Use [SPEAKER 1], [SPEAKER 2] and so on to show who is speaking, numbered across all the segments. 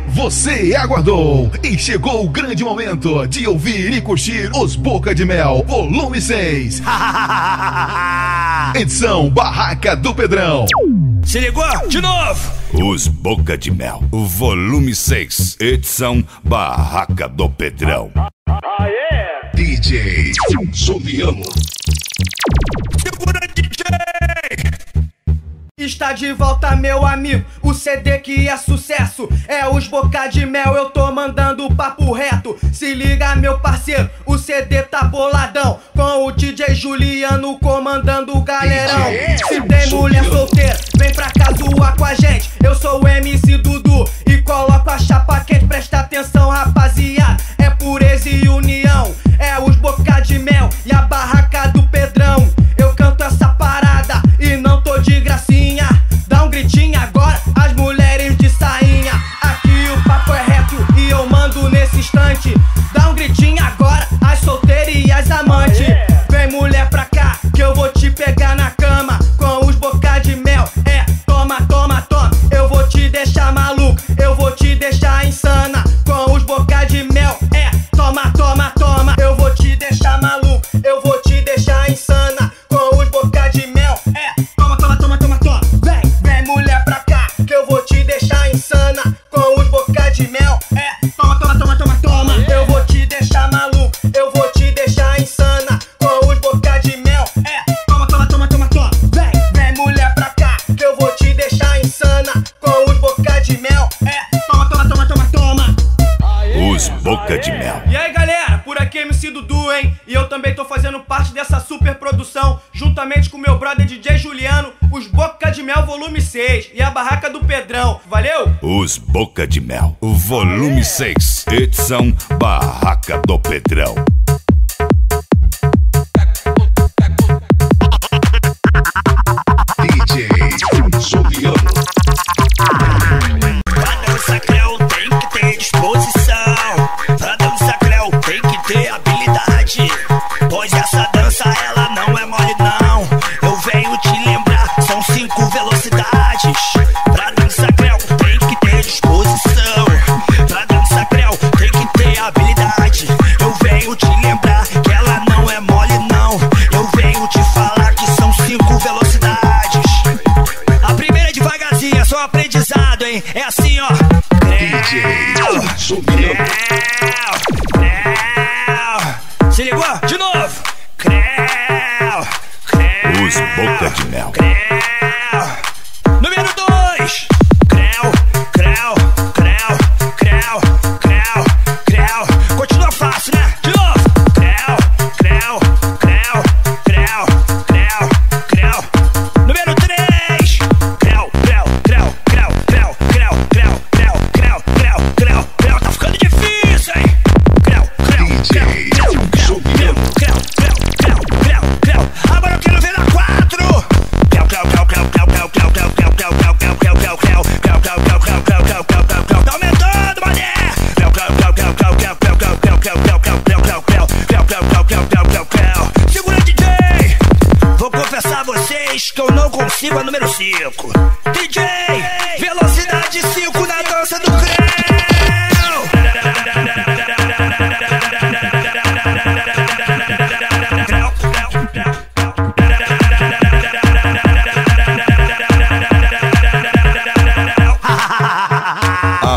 [SPEAKER 1] Você aguardou e chegou o grande momento de ouvir e curtir os Boca de Mel, volume 6. Edição Barraca do Pedrão.
[SPEAKER 2] Se ligou? De novo!
[SPEAKER 3] Os Boca de Mel, volume 6, edição Barraca do Pedrão.
[SPEAKER 1] DJ Juliano.
[SPEAKER 2] Segura, DJ!
[SPEAKER 4] Está de volta, meu amigo, o CD que é sucesso é os Boca de Mel, eu tô mandando papo reto. Se liga, meu parceiro, o CD tá boladão, com o DJ Juliano comandando o galerão. Se tem mulher solteira, vem pra cá zoar com a gente. Eu sou o MC Dudu e coloco a chapa quente. Presta atenção, rapaziada, é pureza e união. É os Boca de Mel e a Barraca do Pedrão. Eu canto essa parada e não tô de gracinha. Dá um gritinho agora, as mulheres de sainha. Aqui o papo é reto e eu mando nesse instante. Dá um gritinho agora, as solteiras e as amantes. Vem mulher pra cá, que eu vou te pegar na cama com os Boca de Mel. É, toma, toma, toma. Eu vou te deixar maluco, eu vou te deixar insana com os Boca de Mel. É, toma, toma, toma. Eu vou te deixar maluco, eu vou te deixar insana com os Boca de Mel. É, toma, toma, toma, toma, toma. Vem mulher pra cá, que eu vou te deixar insana com os Boca de Mel. É, toma, toma, toma, toma, toma. Eu vou te deixar maluco, eu vou te deixar insana com os Boca de Mel. É, toma, toma, toma, toma, toma. Vem mulher pra cá, que eu vou te deixar insana com os Boca de Mel. É, toma, toma, toma, toma, toma.
[SPEAKER 3] Os Boca de Mel.
[SPEAKER 4] E aí galera, por aqui MC Dudu, hein? E eu também tô fazendo parte dessa super produção, juntamente com meu brother DJ Juliano, os Boca de Mel volume 6 e a Barraca do Pedrão, valeu?
[SPEAKER 3] Os Boca de Mel, volume 6, edição Barraca do Pedrão.
[SPEAKER 1] DJ Juliano.
[SPEAKER 2] Pra dançar creu tem que ter disposição. Pra dançar creu tem que ter habilidade. Pois essa dança ela não é mole não. Eu venho te lembrar, são 5 velocidades. Pra dançar creu tem que ter disposição. Pra dançar creu tem que ter habilidade. Eu venho te lembrar que ela não é mole não. Eu venho te falar que são 5 velocidades. A primeira é devagarzinho, é só aprendizado, hein? É assim, ó.
[SPEAKER 1] DJ Juliano.
[SPEAKER 2] Se ligou? De novo.
[SPEAKER 3] Os Boca de Mel.
[SPEAKER 2] Número 2. Continua fácil, né? De novo. Número 3. Tá ficando difícil, hein?
[SPEAKER 1] DJ Juliano.
[SPEAKER 2] Agora eu quero ver na 4. Tá aumentando, mané. Segura, DJ. Vou confessar a vocês que eu não consigo a número 5. DJ, velocidade 5 na dança do creu.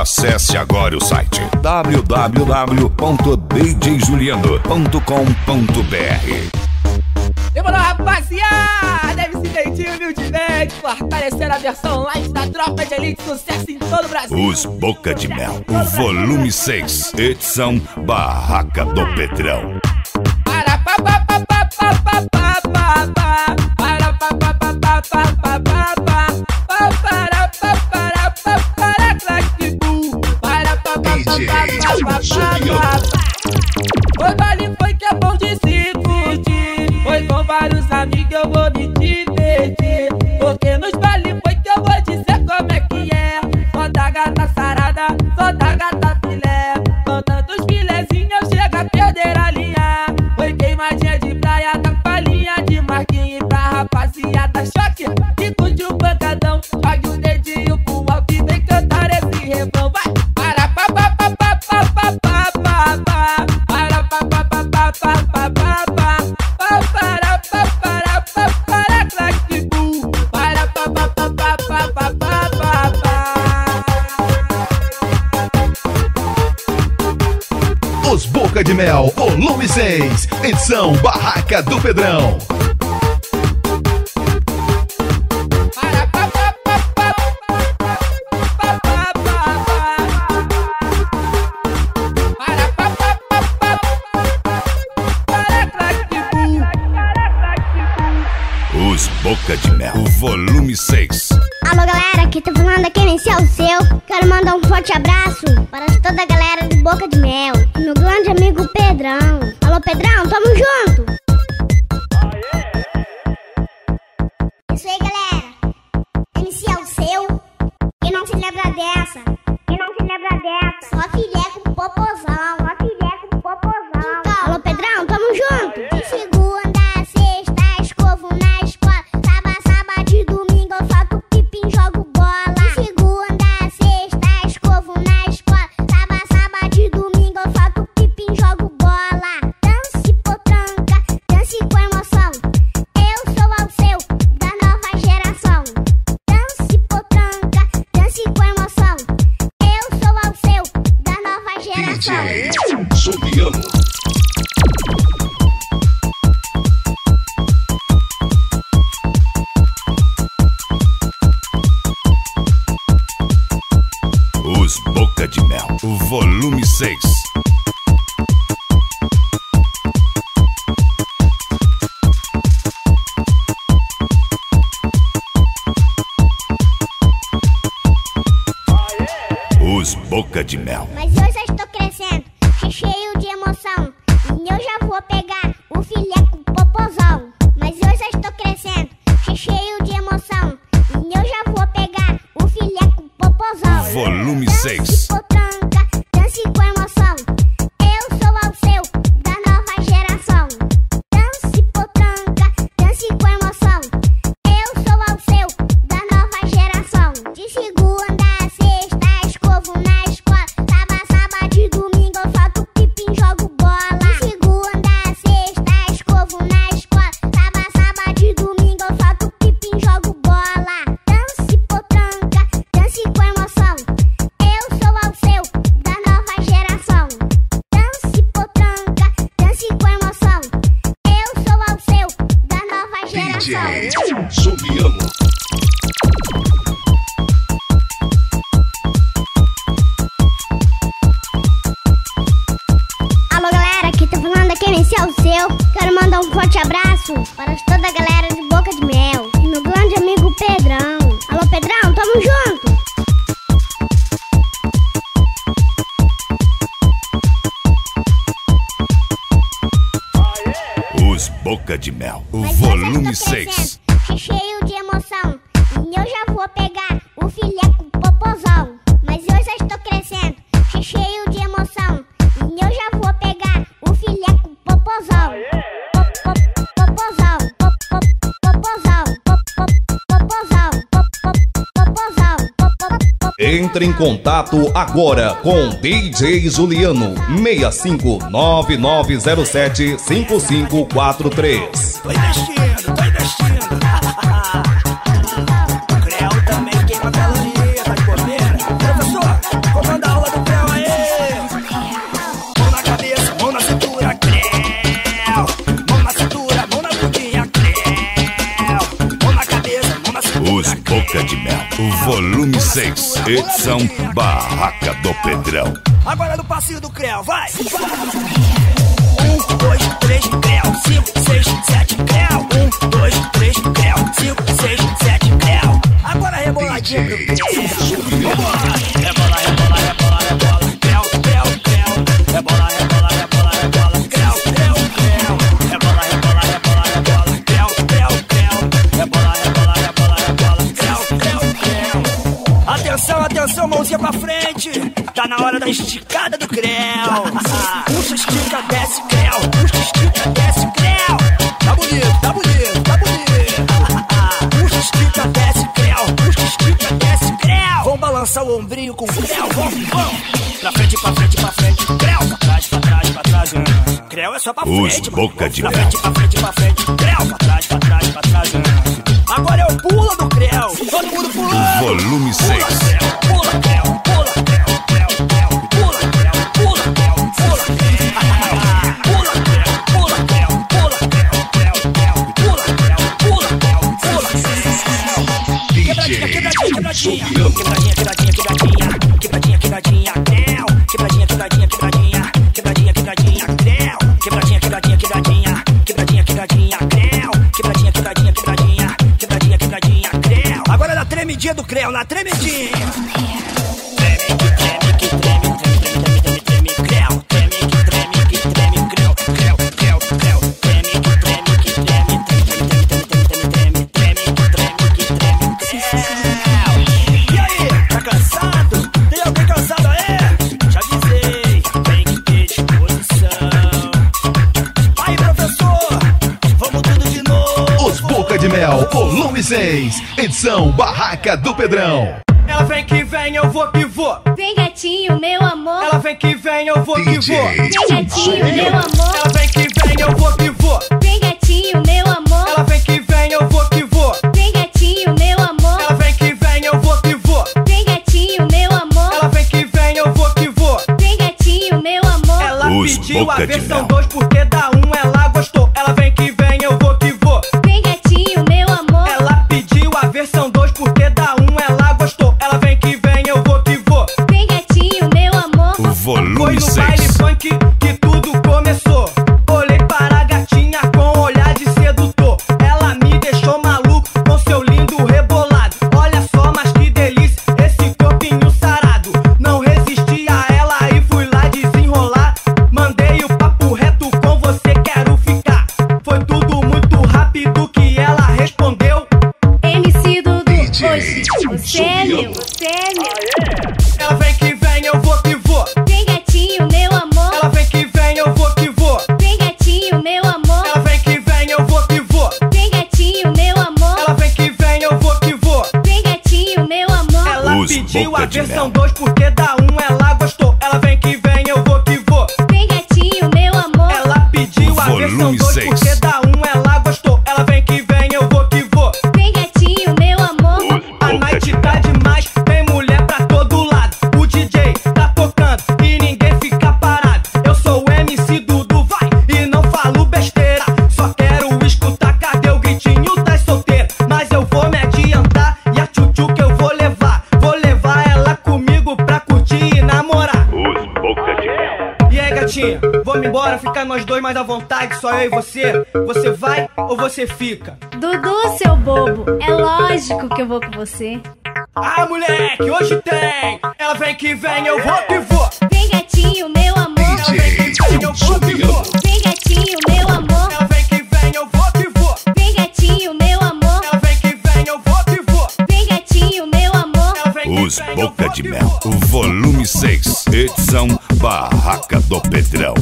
[SPEAKER 3] Acesse agora o site www.djjuliano.com.br.
[SPEAKER 5] Demorou, rapaziada! MC Dentinho humildemente, fortalecendo a versão light da tropa de elite, sucesso em todo o Brasil.
[SPEAKER 3] Os Boca de Mel, volume 6, edição Barraca do Pedrão.
[SPEAKER 5] Para pa pa pa pa pa pa pa pa pa. Para pa pa pa pa pa pa pa pa. Para pa para pa para claque bu. Para pa pa pa pa pa pa. Foi vale, foi que é bom de se curtir. Foi com vários amigos eu vou me divertir. Porque nos vale foi que eu vou dizer como é que é. Só da gata sarada, só da gata filé. Com tantos filezinhos eu chego a perder a linha. Foi queimadinha de praia, da palhinha de marquinhos pra rapaziada choque. E com
[SPEAKER 1] Mel, volume 6, edição Barraca do Pedrão.
[SPEAKER 3] Os Boca de Mel, volume 6.
[SPEAKER 6] Alô galera, aqui tá falando aqui nem é o seu. Quero mandar um forte abraço para toda a galera do Boca de Mel e meu grande amigo Pedrão. Alô Pedrão, tamo junto. Isso aí galera, MC é o seu. Quem não se lembra dessa? Quem não se lembra dessa? Só filé com popozão, só filé com popozão. Então, alô Pedrão, tamo junto. De segunda a sexta, escovo na escola. Sábado de domingo eu faço pipim, jogo bola. De segunda a sexta, escovo na escola. Sábado de domingo eu faço pipim, jogo bola. Dance potranca, dance com emoção. Eu sou ao seu, da nova geração. Dance potranca, dance com emoção. Eu sou ao seu, da nova geração.
[SPEAKER 3] DJ Juliano. Os Boca de Mel, volume 6. Os Boca de Mel.
[SPEAKER 6] Mas eu já estou crescendo, cheio de emoção. E eu já vou pegar o filé com popozão. Mas eu já estou crescendo, cheio de emoção. E eu já vou pegar o filé com popozão.
[SPEAKER 3] Volume
[SPEAKER 6] Dance
[SPEAKER 3] 6.
[SPEAKER 6] potranca, dance com emoção. Eu sou ao seu, da nova geração. Dance potranca, dance com emoção. Eu sou ao seu, da nova geração. De segunda a sexta, escovo na escola. Sábado de domingo eu faço pipim, jogo bola. De segunda a sexta, escovo na escola. Sábado de domingo eu faço pipim, jogo bola. Dance potranca, dance com emoção. Eu sou ao seu, da nova geração. Dance potranca, dance com emoção. Eu sou ao seu, da nova geração.
[SPEAKER 3] Juliano.
[SPEAKER 6] Alô galera, aqui tá falando aqui nem é o seu. Quero mandar um forte abraço para toda a galera de Boca de Mel e meu grande amigo Pedrão. Alô Pedrão, tamo junto.
[SPEAKER 3] Os Boca de Mel,
[SPEAKER 6] Mas eu já
[SPEAKER 3] volume
[SPEAKER 6] estou
[SPEAKER 3] 6.
[SPEAKER 6] crescendo, cheio de emoção. E eu já vou pegar o filé com popozão. Mas eu já estou crescendo, cheio de emoção. E eu já vou pegar o filé com popozão. Popozão, popozão, popozão, popozão.
[SPEAKER 7] Entre em contato agora com DJ Juliano 6599075543.
[SPEAKER 2] Tô investindo, tô investindo. O Creu também queima caloria, tá de bobeira. Professor, comanda a aula do Creu aí. Mão na cabeça, mão na cintura, Creu. Mão na cintura, mão na bundinha, Creu. Mão na cabeça, mão na cintura.
[SPEAKER 3] Os Boca de Mel, volume 6, edição Barraca do Pedrão.
[SPEAKER 2] Agora no passinho do Creu, vai! 1, 2, 3, Creu. 5, 6, 7, Creu. 1, 2, 3, Creu. 5, 6, 7, Creu. Agora reboladinha pro Creu. Rebola, rebola, rebola, rebola, rebola. Creu, Creu, Creu. Rebola, rebola, rebola, rebola. Creu, Creu, Creu. Rebola, rebola, rebola, rebola. Creu, Creu, Creu. Rebola, rebola, rebola, rebola. Creu, Creu, Creu. Atenção, atenção, mãozinha pra frente. Tá na hora da esticada do Creu. Puxa, estica, desce, Creu. Puxa, estica, desce, Creu. Tá bonito, tá bonito, tá bonito. Puxa, estica, desce, Creu. Puxa, estica, desce, Creu. Vamos balançar o ombrinho com o Creu. Vamos, vamos. Pra frente, pra frente, pra frente. Creu, pra trás, pra trás, pra trás. Creu é só pra
[SPEAKER 3] Os
[SPEAKER 2] frente.
[SPEAKER 3] Boca de
[SPEAKER 2] Pra
[SPEAKER 3] Mel.
[SPEAKER 2] frente, pra frente, pra frente. Creu, pra trás, pra trás, pra trás. Agora é o pula do Creu. Todo mundo pulando.
[SPEAKER 3] Volume 6.
[SPEAKER 2] Pula, Creu, pula, Creu, Creu, Creu. Pula, Creu, pula, Creu, pula, Creu. quebradinha, quebradinha, quebradinha, quebradinha, quebradinha, quebradinha, creu, quebradinha, quebradinha, quebradinha, quebradinha, quebradinha, creu, quebradinha, quebradinha, quebradinha, quebradinha, quebradinha, creu, quebradinha, quebradinha, quebradinha, quebradinha, quebradinha, creu. Agora na tremidinha do creu, na tremidinha.
[SPEAKER 1] De Mel, volume 6, edição Barraca do Pedrão.
[SPEAKER 4] Ela vem que vem, eu vou que vou.
[SPEAKER 6] Vem gatinho, meu amor.
[SPEAKER 4] Ela vem que vem, eu vou que vou.
[SPEAKER 6] Vem gatinho, meu amor.
[SPEAKER 4] Ela vem que vem, eu vou que vou.
[SPEAKER 6] Vem gatinho, meu amor.
[SPEAKER 4] Ela vem que vem, eu vou que vou.
[SPEAKER 6] Vem gatinho, meu amor.
[SPEAKER 4] Ela vem que vem, eu vou que vou.
[SPEAKER 6] Vem gatinho, meu amor.
[SPEAKER 4] Ela vem que vem, eu vou que vou.
[SPEAKER 6] Vem gatinho, meu amor.
[SPEAKER 4] Ela
[SPEAKER 3] Os
[SPEAKER 4] pediu a
[SPEAKER 3] Boca de
[SPEAKER 4] versão
[SPEAKER 3] Mel.
[SPEAKER 4] 2 porque da 1 ela gostou. Ela vem que vem, eu vou que vou.
[SPEAKER 6] Vem gatinho, meu amor.
[SPEAKER 4] Ela pediu a versão 2 porque da 1 ela gostou. Ela vem que vem, eu vou que vou.
[SPEAKER 6] Vem gatinho, meu amor.
[SPEAKER 3] O
[SPEAKER 4] Foi
[SPEAKER 3] volume
[SPEAKER 4] no baile
[SPEAKER 3] 6.
[SPEAKER 4] funk que tudo começou. Olhei para a gatinha com olhar de sedutor. Ela me deixou maluco com seu lindo rebolado. Olha só, mas que delícia, esse corpinho sarado. Não resisti a ela e fui lá desenrolar. Mandei o papo reto, com você quero ficar. Foi tudo muito rápido que ela respondeu.
[SPEAKER 6] MC Dudu, hoje você é meu, você é meu.
[SPEAKER 4] Ela vem que vem, eu vou que vou.
[SPEAKER 6] Vem gatinho, meu amor.
[SPEAKER 4] Ela vem que vem, eu vou que vou.
[SPEAKER 6] Vem gatinho, meu amor.
[SPEAKER 4] Ela vem que vem, eu vou que vou.
[SPEAKER 6] Vem gatinho, meu amor.
[SPEAKER 4] Ela vem que vem, eu vou que vou.
[SPEAKER 6] Vem gatinho, meu amor.
[SPEAKER 4] Ela
[SPEAKER 3] Os
[SPEAKER 4] pediu
[SPEAKER 3] Boca
[SPEAKER 4] a
[SPEAKER 3] de
[SPEAKER 4] versão
[SPEAKER 3] Mel.
[SPEAKER 4] 2 porque da 1 ela gostou. Ela vem que vem, eu vou que vou.
[SPEAKER 6] Vem gatinho, meu amor.
[SPEAKER 4] Ela pediu a
[SPEAKER 3] Volume
[SPEAKER 4] versão 2
[SPEAKER 3] 6.
[SPEAKER 4] porque da 1 ela gostou. Ela vem que vem, eu vou que vou.
[SPEAKER 6] Vem gatinho, meu amor.
[SPEAKER 4] A night tá demais, tem mulher pra todo lado. O DJ tá tocando e ninguém fica parado. Eu sou o MC Dudu, vai, e não falo besteira. Só quero escutar, cadê o gritinho das solteiras? Mas eu vou me adiantar e a tchutchu que eu vou levar. Vou levar ela comigo pra curtir e namorar.
[SPEAKER 3] Os Boca de Mel.
[SPEAKER 4] E aí, gatinha, vamos embora, ficar nós dois mais à vontade, só eu e você. Você vai ou você fica?
[SPEAKER 6] Dudu, seu bobo, é lógico que eu vou com você.
[SPEAKER 4] Ah, moleque, hoje tem! Ela vem que vem, eu vou que vou!
[SPEAKER 6] Vem gatinho, meu amor.
[SPEAKER 4] Ela vem que vem, eu vou que vou!
[SPEAKER 6] Vem gatinho, meu amor.
[SPEAKER 4] Ela vem que vem, eu vou que vou!
[SPEAKER 6] Vem gatinho, meu amor.
[SPEAKER 4] Ela vem que vem, eu vou que vou!
[SPEAKER 6] Vem gatinho, meu amor.
[SPEAKER 4] Ela vem que
[SPEAKER 3] Os
[SPEAKER 4] vem, eu
[SPEAKER 3] Boca
[SPEAKER 4] vou
[SPEAKER 3] de
[SPEAKER 4] que
[SPEAKER 3] Mel.
[SPEAKER 4] vou!
[SPEAKER 3] O volume 6, edição Barraca do Pedrão.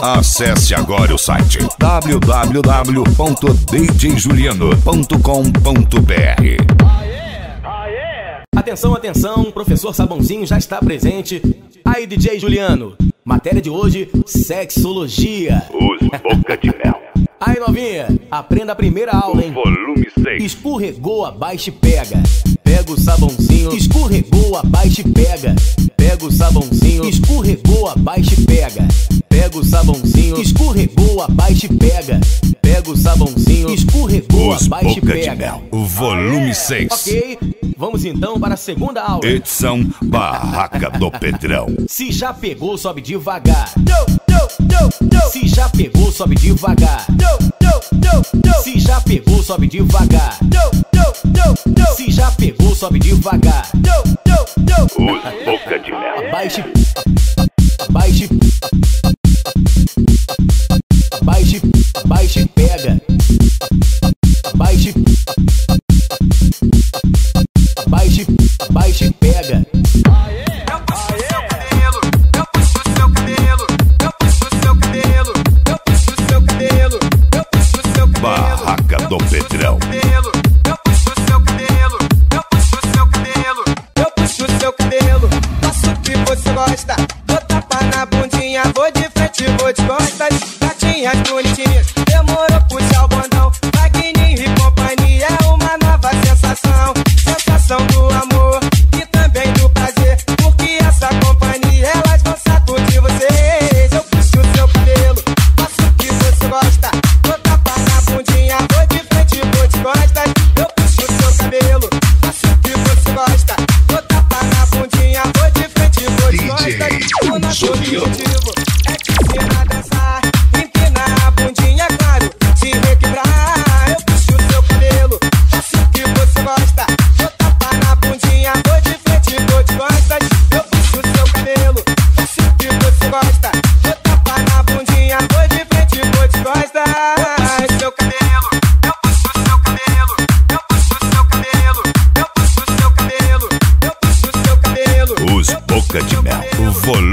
[SPEAKER 3] Acesse agora o site www.djjuliano.com.br.
[SPEAKER 8] Atenção, atenção, o professor Sabãozinho já está presente. Aí, DJ Juliano, matéria de hoje, sexologia.
[SPEAKER 3] Os Boca de Mel.
[SPEAKER 8] Aí, novinha, aprenda a primeira aula, hein?
[SPEAKER 3] Volume 6.
[SPEAKER 8] Escorregou, abaixa e pega. Pega o sabãozinho, escorregou, abaixa e pega. Pega o sabãozinho, escorregou, abaixa e pega. Pega o sabãozinho, escorregou, abaixa e pega. Pega o sabãozinho, escorregou,
[SPEAKER 3] Os
[SPEAKER 8] abaixa e
[SPEAKER 3] Boca de
[SPEAKER 8] pega.
[SPEAKER 3] Mel. O volume 6.
[SPEAKER 8] Ok, vamos então para a segunda aula.
[SPEAKER 3] Edição Barraca do Pedrão.
[SPEAKER 8] Se já pegou, sobe devagar. Se já pegou, sobe devagar. Se já pegou, sobe devagar. Se já pegou, sobe devagar.
[SPEAKER 3] Os Boca de Mel.
[SPEAKER 8] Abaixe, abaixe, abaixe, abaixe, pega. Abaixe, abaixe, abaixe, pega.
[SPEAKER 3] Barraca do Pedrão.
[SPEAKER 4] Eu puxo seu cabelo, faço o que você gosta.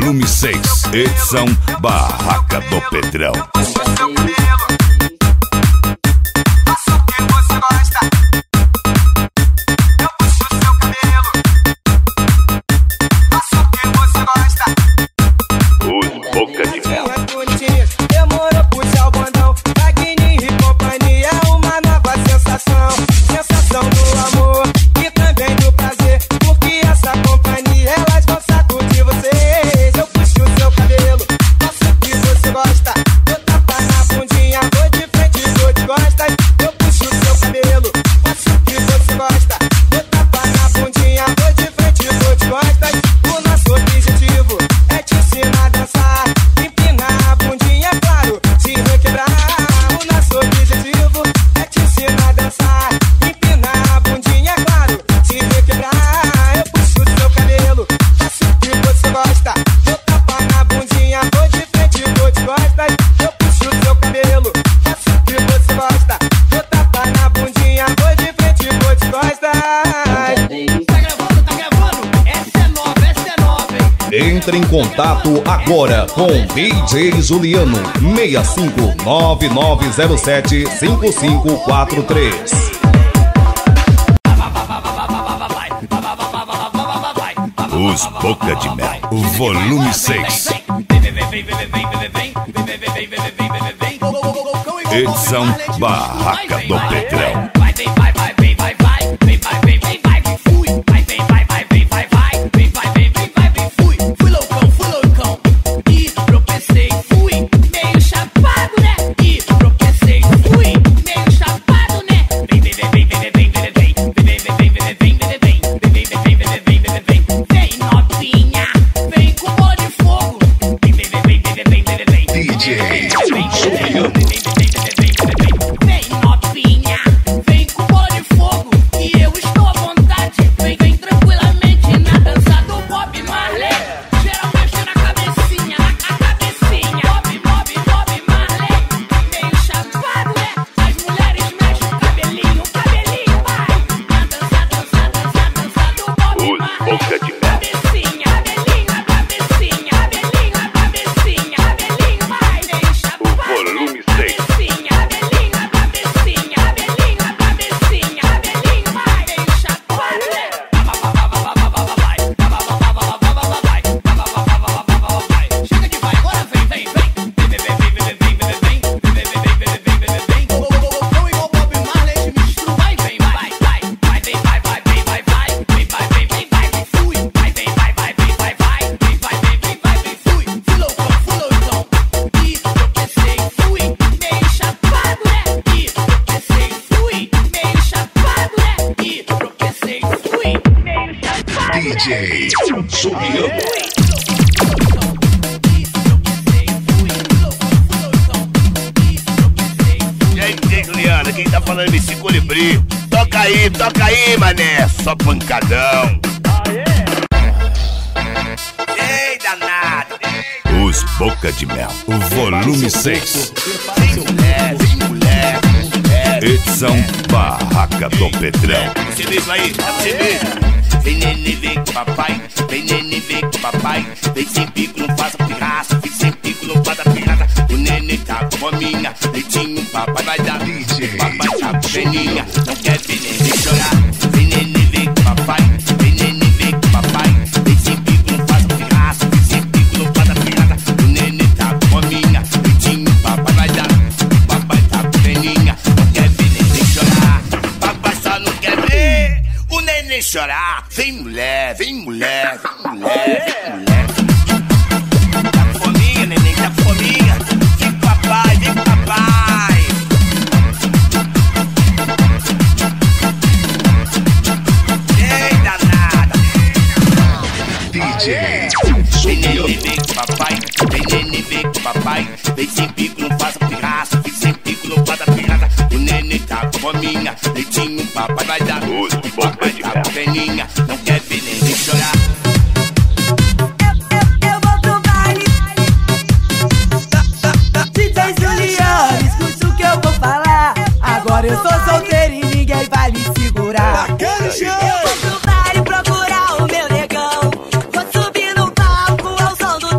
[SPEAKER 3] Volume 6, edição Barraca do Pedrão. Os Boca de Mel.
[SPEAKER 9] Demorou, puxa o bondão, Wagner e companhia, uma nova sensação. Sensação do amor e também do prazer, porque essa companhia, elas vão sacudir vocês. Eu puxo o seu cabelo, faço o que você gosta, vou tapar na bundinha, vou de frente, vou de costas. Eu puxo o seu cabelo, faço o que você gosta, vou tapar na bundinha, vou de frente, vou de costas. O nosso objetivo é te ensinar a dançar, empinar a bundinha, claro, se requebrar. O nosso objetivo é te ensinar a dançar, empinar a bundinha, claro, se requebrar. Eu puxo o seu cabelo, faço o que você gosta, vou tapar na bundinha, vou de frente, vou de costas. Eu puxo o seu cabelo, faço o que você gosta, vou tapar na bundinha, vou de frente, vou de costas.
[SPEAKER 2] Tá gravando? Essa é nova,
[SPEAKER 7] Entre em contato agora com DJ Juliano 6599075543.
[SPEAKER 3] Os Boca de Mel, Volume 6, edição Barraca do Pedrão.
[SPEAKER 2] Fui loucão, e tropecei, fui meio chapado, né? E tropecei, fui meio chapado, né? Vem novinha, vem com pó de fogo.
[SPEAKER 1] DJ
[SPEAKER 2] Vem novinha, vem com pó de fogo. E eu estou à vontade, vem tranquilamente na dança do Bob Marley. Geral mexe na cabecinha, Bob Marley. Meio chapado, né? As mulheres mexem o cabelinho, vai. Na dança do Bob Marley.
[SPEAKER 3] Boca de Mel.
[SPEAKER 2] Cabelinho, vai. Meio chapado,
[SPEAKER 3] Volume 6.
[SPEAKER 2] cabecinha, vai. Meio chapado, né? Chega de vai, agora vem. Igual Bob Marley, te misturo, vai. Fui loucão, e tropecei, fui meio chapado, né? E tropecei, fui meio chapado, né? E tropecei, fui meio chapado.
[SPEAKER 1] DJ Juliano.
[SPEAKER 10] E aí, DJ Juliano, quem tá falando esse colibri? Toca aí, mané, só pancadão. Ei, danado.
[SPEAKER 3] Os Boca de Mel, Volume 6,
[SPEAKER 10] Vem mulher,
[SPEAKER 3] edição Barraca do Pedrão.
[SPEAKER 10] você mesmo aí, é você mesmo. Vem nenê, vem com papai, vem nenê, vem com papai. Vem sem pico, não faça pirraça, vem sem pico, não faça pirraça. O nenê tá com fominha, leitinho, papai vai dar. Papai tá com peninha, não quer ver nenê chorar. Vem nenê, vem com papai, vem nenê, vem com papai. Vem sem pico, não faça pirraça, vem sem pico, não faça pirraça. O nenê tá com fominha, leitinho, papai vai dar. Papai tá com peninha, não quer ver nenê chorar. Papai só não quer ver o nenê chorar. Vem mulher, vem mulher, vem mulher, vem mulher. Tá com fominha, neném, tá com fominha. Vem com papai, vem com papai. Ei, danada.
[SPEAKER 1] DJ
[SPEAKER 10] Vem nenê, vem com papai, vem nenê, vem com papai. Vem sem pico, não faça pirraça, vem sem pico, não faça pirraça. O nenê tá com fominha, leitinho, papai vai dar. Papai tá com peninha, não quer ver neném chorar.
[SPEAKER 9] Eu vou pro baile. DJ Juliano, escute o que eu vou falar. Agora eu sou solteiro e ninguém vai me segurar. Eu vou pro baile procurar o meu negão. Vou subir no palco ao som do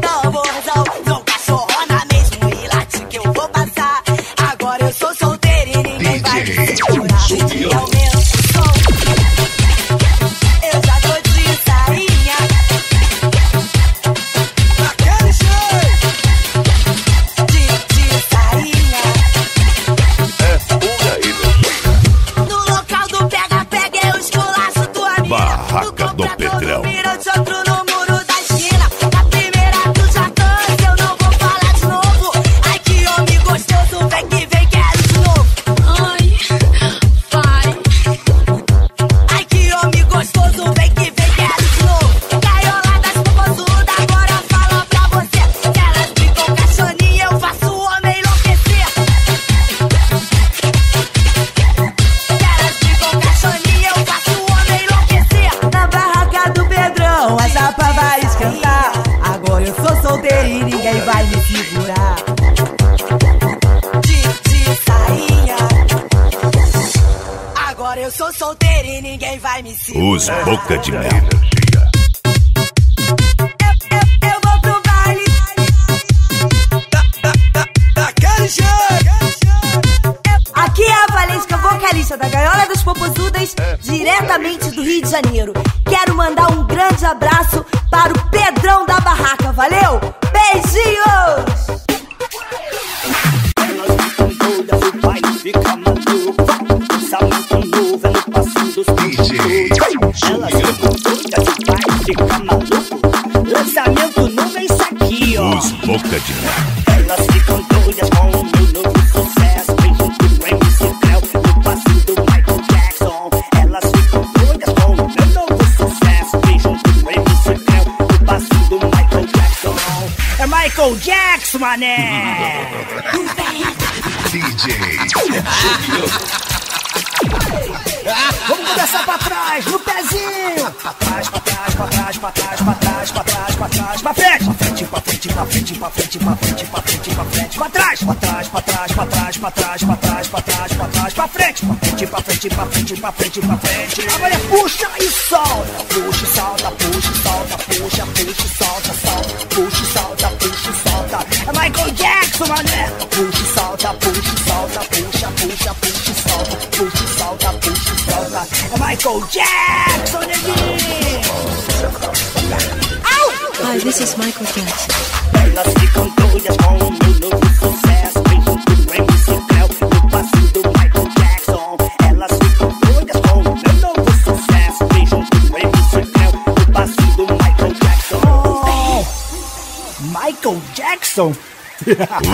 [SPEAKER 11] sou solteira e ninguém vai me segurar.
[SPEAKER 3] Os Boca de Mel.
[SPEAKER 11] Eu vou pro baile daquele jeito. Aqui é a Valesca, vocalista da Gaiola das Popozudas, diretamente do Rio de Janeiro. Quero mandar um grande abraço para o Pedrão da Barraca, valeu? Beijinhos!
[SPEAKER 2] Elas ficam doidas, o baile fica maluco. Lançamento novo é no passinho dos DJ. Elas ficam doidas, o baile fica maluco. Lançamento novo é isso aqui, ó.
[SPEAKER 3] Os Boca de Mel.
[SPEAKER 2] Elas ficam doidas com o meu novo sucesso. Vem junto com o MC Creu, no passinho do Michael Jackson. Elas ficam doidas com o meu novo sucesso. Vem junto com o MC Creu, no passinho do Michael Jackson. É Michael Jackson, mané!
[SPEAKER 1] DJ.
[SPEAKER 2] Vamos começar pra trás, no pezinho. Pra trás, pra trás, pra trás, pra trás, pra trás, pra trás, pra trás, pra frente. Pra frente, pra frente, pra frente, pra frente, pra frente, pra frente, pra frente, pra trás. Pra trás, pra trás, pra trás, pra trás, pra trás, pra trás, pra trás, pra frente. Pra frente, pra frente, pra frente, pra frente, pra frente. Agora puxa e solta. Puxa e solta, puxa e solta, puxa, puxa e solta, solta. Puxa e solta, puxa e solta. É Michael Jackson, mané. Puxa e solta, puxa e solta, puxa, puxa, puxa e solta. Puxa e solta, puxa e solta. É Michael Jackson, neguinho.
[SPEAKER 11] Hi, this is Michael Jackson.
[SPEAKER 2] Elas ficam doidas com o meu novo sucesso. Vem junto com o MC Creu, no passinho do Michael Jackson. Elas ficam doidas com o meu novo sucesso. Vem junto com o MC Creu, no passinho do Michael Jackson. Michael Jackson?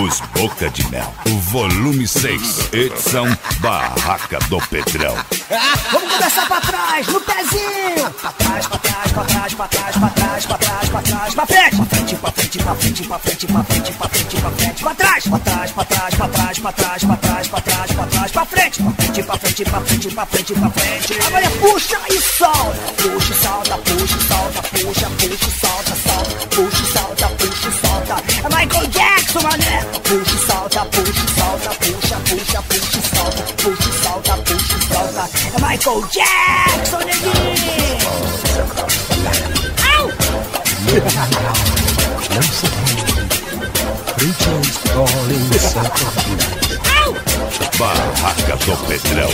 [SPEAKER 3] Os Boca de Mel. O volume 6, edição Barraca do Pedrão.
[SPEAKER 2] Vamos começar pra trás, no pezinho. Pra trás, pra trás, pra trás, pra trás, pra trás, pra trás, pra trás, pra frente. Pra frente, pra frente, pra frente, pra frente, pra frente, pra frente, pra frente, pra trás. Pra trás, pra trás, pra trás, pra trás, pra trás, pra trás, pra trás, pra frente. Pra frente, pra frente, pra frente, pra frente, pra frente. Agora puxa e solta. Puxa e solta, puxa e solta, puxa, puxa e solta, solta. Puxa e solta, puxa e solta. É Michael Jackson, mané. Puxa e solta, puxa e solta, puxa, puxa, puxa e solta. Puxa e solta, puxa e solta. É Michael Jackson, neguinho. Au!
[SPEAKER 3] Barraca do Pedrão.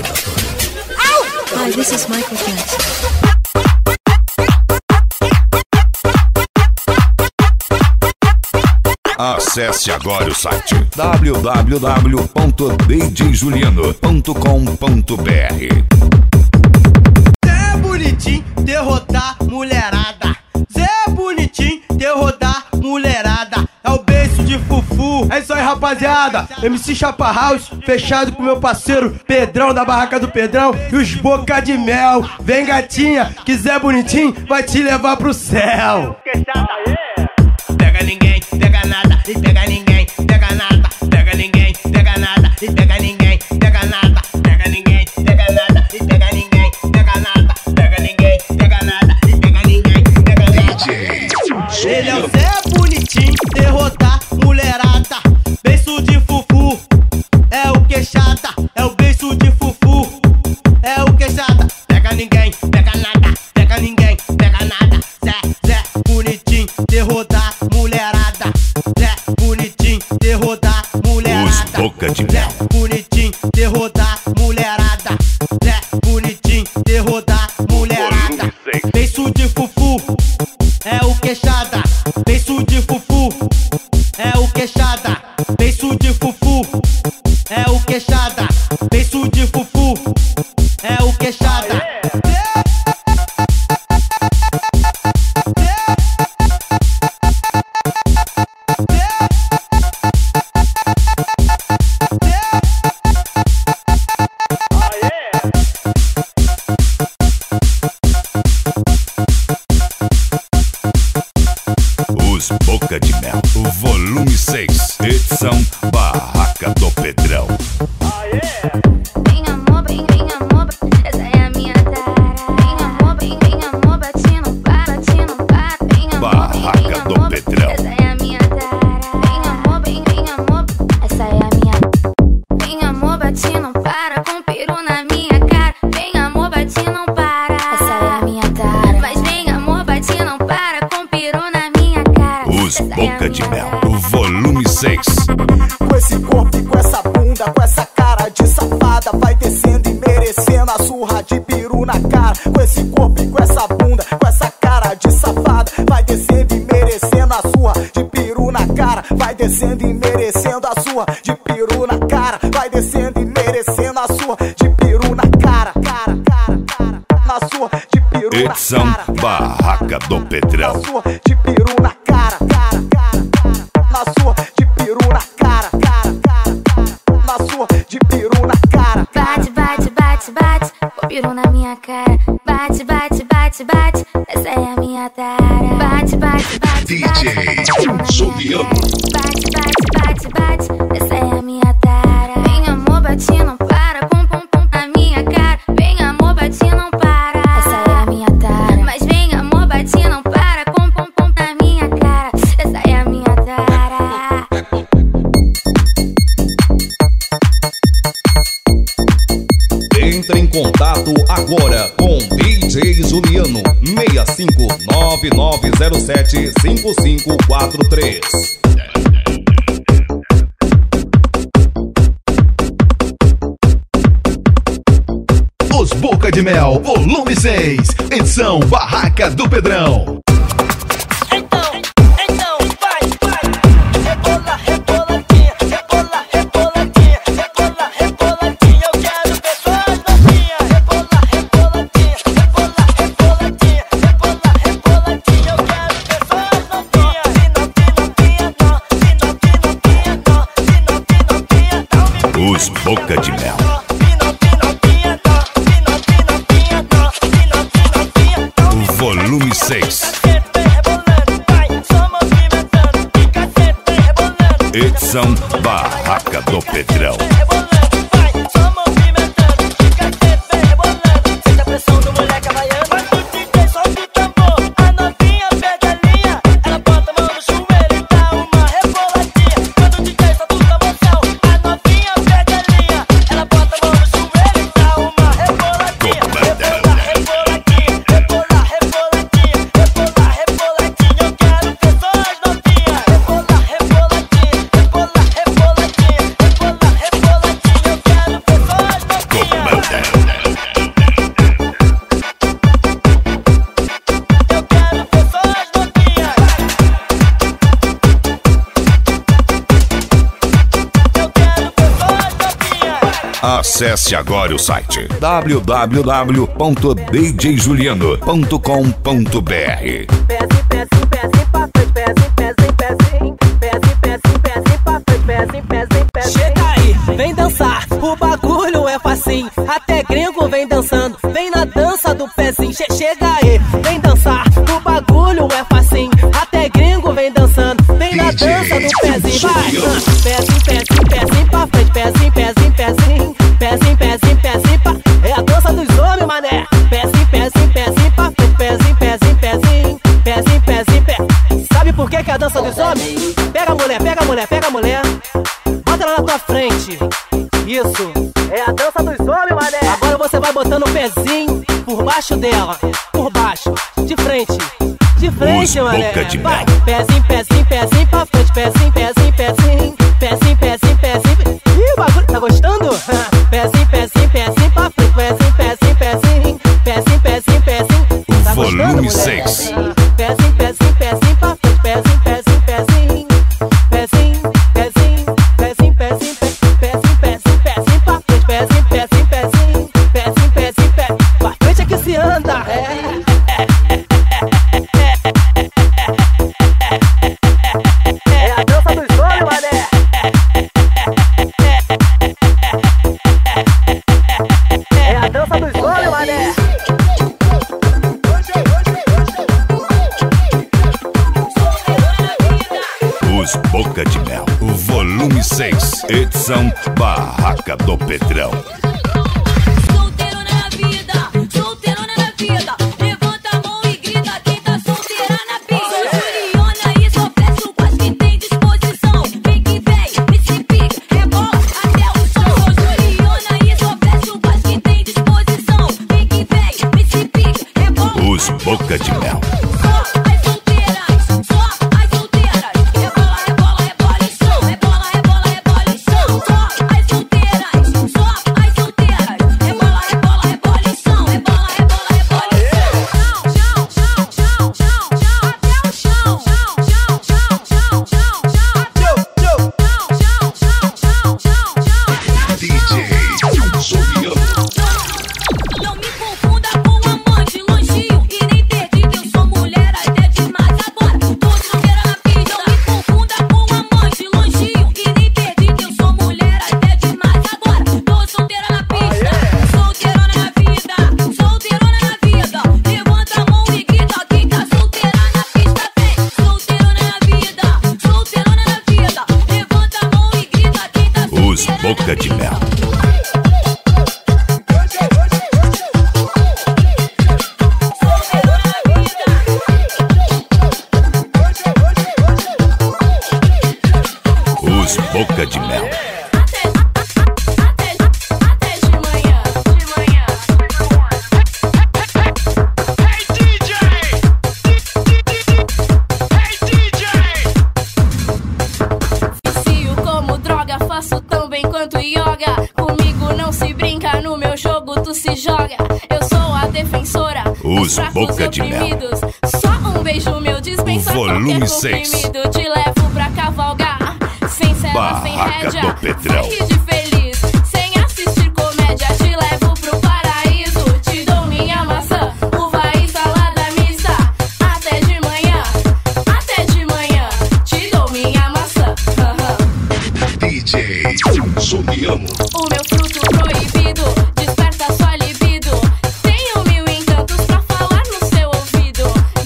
[SPEAKER 11] Hi, this is Michael Jackson.
[SPEAKER 3] Acesse agora o site www.djjuliano.com.br.
[SPEAKER 4] Zé Bonitinho derrotar mulherada. Zé Bonitinho derrotar mulherada. É o beijo de fufu. É isso aí, rapaziada. MC Chapa House, fechado com meu parceiro Pedrão da Barraca do Pedrão e os Boca de Mel. Vem, gatinha, que Zé Bonitinho vai te levar pro céu.
[SPEAKER 2] Pega ninguém, pega nada, e pega ninguém, pega nada, pega ninguém, pega nada, e pega ninguém, pega nada, pega ninguém, pega nada, e pega ninguém, pega nada, pega ninguém, pega nada, e pega ninguém, pega nada.
[SPEAKER 4] Ele é o Zé Bonitinho, derrotar mulherada. Beijo de fufu, é o queixada, é o beijo de fufu, é o queixada. Pega ninguém, pega nada, pega ninguém, pega nada. Zé Bonitinho, derrotar mulherada. Zé Bonitinho, derrotar mulherada.
[SPEAKER 3] Os Boca de Mel.
[SPEAKER 4] Zé Bonitinho, derrotar mulherada. Zé Bonitinho, derrotar mulherada. Beijo de fufu, é o queixada. Beijo de fufu, é o queixada. Beijo de fufu, é o queixada. Beijo de fufu, é o queixada.
[SPEAKER 12] descendo e merecendo a sua de peru na cara. Vai descendo e merecendo a sua de peru na cara. Na sua de peru na cara.
[SPEAKER 3] Edição Barraca do Pedrão.
[SPEAKER 12] Na sua de peru na cara. Na sua de peru na cara. Na sua de peru na cara.
[SPEAKER 6] Bate, bate, bate, bate, o peru na minha cara. Bate, bate, bate, bate, essa é a minha tara. Bate, bate, bate,
[SPEAKER 1] DJ Juliano.
[SPEAKER 6] bate, bate, bate, bate, essa é a minha tara. Vem amor, bate, não para, pum, pum, pum na minha cara. Vem amor, bate, não para, essa é a minha tara. Mas vem amor, bate, não para, pum, pum, pum na minha cara. Essa é a minha tara.
[SPEAKER 7] Entre em contato agora com DJ Juliano 6599075543.
[SPEAKER 1] Os Boca de Mel, volume 6, edição Barraca do Pedrão.
[SPEAKER 3] Os Boca de Mel. Volume 6. Edição Barraca do Pedrão. Acesse agora o site www.djjuliano.com.br.
[SPEAKER 13] Chega aí, vem dançar, o bagulho é facinho. Até gringo vem dançando, vem na dança do pezinho. Chega aí, vem dançar, o bagulho é facinho. Até gringo vem dançando, vem na dança do pezinho. Vai, pezinho, pezinho, pezinho pra frente, pezinho, pezinho, pezinho. Pezinho, pezinho, pezinho pra... É a dança dos homens, mané. Pezinho, pezinho, pezinho pra frente, pezinho, pezinho, pezinho. Pezinho, pezinho, pezinho. Sabe por que é a dança dos homens? Pega a mulher, pega a mulher, pega a mulher. Bota ela na tua frente. Isso, é a dança dos homens, mané. Agora você vai botando o pezinho por baixo dela. Por baixo, de frente. De frente, mané. Vai, pezinho, pezinho, pezinho pra frente. Pezinho, pezinho, pezinho. Pezinho, pezinho, pezinho. Ih, o bagulho, tá gostando? Pezinho, pezinho, pezinho pra frente. Pezinho, pezinho, pezinho. Pezinho, pezinho, pezinho. Tá gostando,
[SPEAKER 3] Volume 6.
[SPEAKER 13] Pezinho, pezinho, pezinho pra frente. Pezinho, pezinho, pezinho. Pezinho, pezinho, pezinho, pezinho, pezinho, pezinho, pezinho pra frente. Pezinho, pezinho, pezinho. Pezinho, pezinho, pezinho. Pra frente é que se anda. É a dança dos olhos, mané. É a dança dos olhos, mané.
[SPEAKER 3] Os Boca de Mel. Volume 6. Edição Barraca do Pedrão.
[SPEAKER 14] Solteirona na vida, solteirona na vida. Levanta a mão e grita quem tá solteira na pista. Juliana e só peço quase que tem disposição. Vem que vem, esse pique, rebola até o chão. Juliana e só peço quase que tem disposição. Vem que vem, esse pique, rebola.
[SPEAKER 3] Os Boca de Mel. Mel.
[SPEAKER 14] Vicio como droga, faço tão bem quanto yoga. Comigo não se brinca, no meu jogo tu se joga. Eu sou a defensora
[SPEAKER 3] Os
[SPEAKER 14] dos fracos
[SPEAKER 3] Boca de Mel.
[SPEAKER 14] oprimidos. Só um beijo meu dispensa
[SPEAKER 3] Volume
[SPEAKER 14] qualquer
[SPEAKER 3] 6.
[SPEAKER 14] comprimido. Te levo pra cavalgar, sem cela, sem
[SPEAKER 3] Barraca
[SPEAKER 14] rédea.
[SPEAKER 3] do Pedrão.
[SPEAKER 14] Sem rir de feliz, sem assistir comédia. Te levo pro paraíso, te dou minha maçã, uva e salada mista. Até de manhã, te dou minha maçã.
[SPEAKER 1] DJ Somiamo.
[SPEAKER 14] O meu fruto proibido desperta sua libido. Tenho mil encantos pra falar no seu ouvido.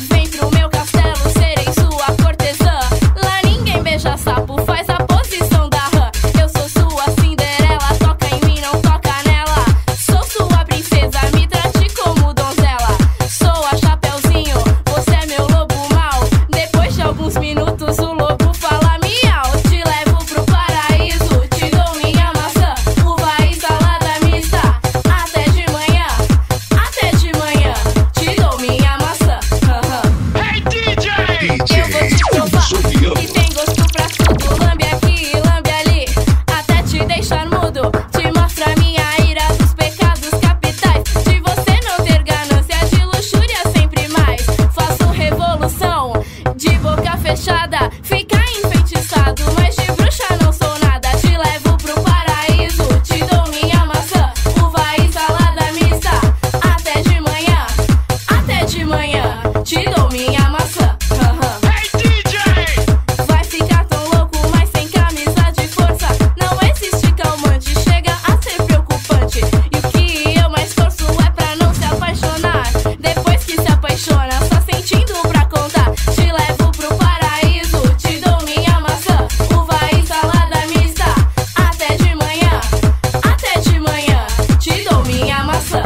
[SPEAKER 14] Vem pro meu castelo, serei sua cortesã. Lá ninguém beija sapo, faz a posição da rã. Eu sou sua Cinderela, toca em mim, não toca nela. Sou sua princesa, me trate como donzela. Sou a Chapeuzinho, você é meu lobo mau. Depois de alguns minutos o lobo fala miau. Te levo pro paraíso, te dou minha maçã, uva e salada mista. Até de manhã, te dou minha maçã.
[SPEAKER 1] Hey DJ!
[SPEAKER 14] Eu vou te provar que tem gosto pra tudo. Lambe aqui e lambe ali, até te deixar mudo. Te mostra a minha ira dos pecados capitais. De você não ter ganância, de luxúria sempre mais. Faço revolução, de boca fechada, fica enfeitiçado, mas de bruxa não sou nada. Te levo pro paraíso, te dou minha maçã, uva e salada mista. Até de manhã, te dou minha maçã.
[SPEAKER 1] Hey DJ!
[SPEAKER 14] Vai ficar tão louco, mas sem camisa de força. Não existe calmante, chega a ser preocupante. E o que eu mais torço é pra não se apaixonar. Depois que se apaixona, só sentindo pra contar. Te levo pro paraíso, te dou minha maçã, uva e salada mista. Até de manhã, te dou minha maçã.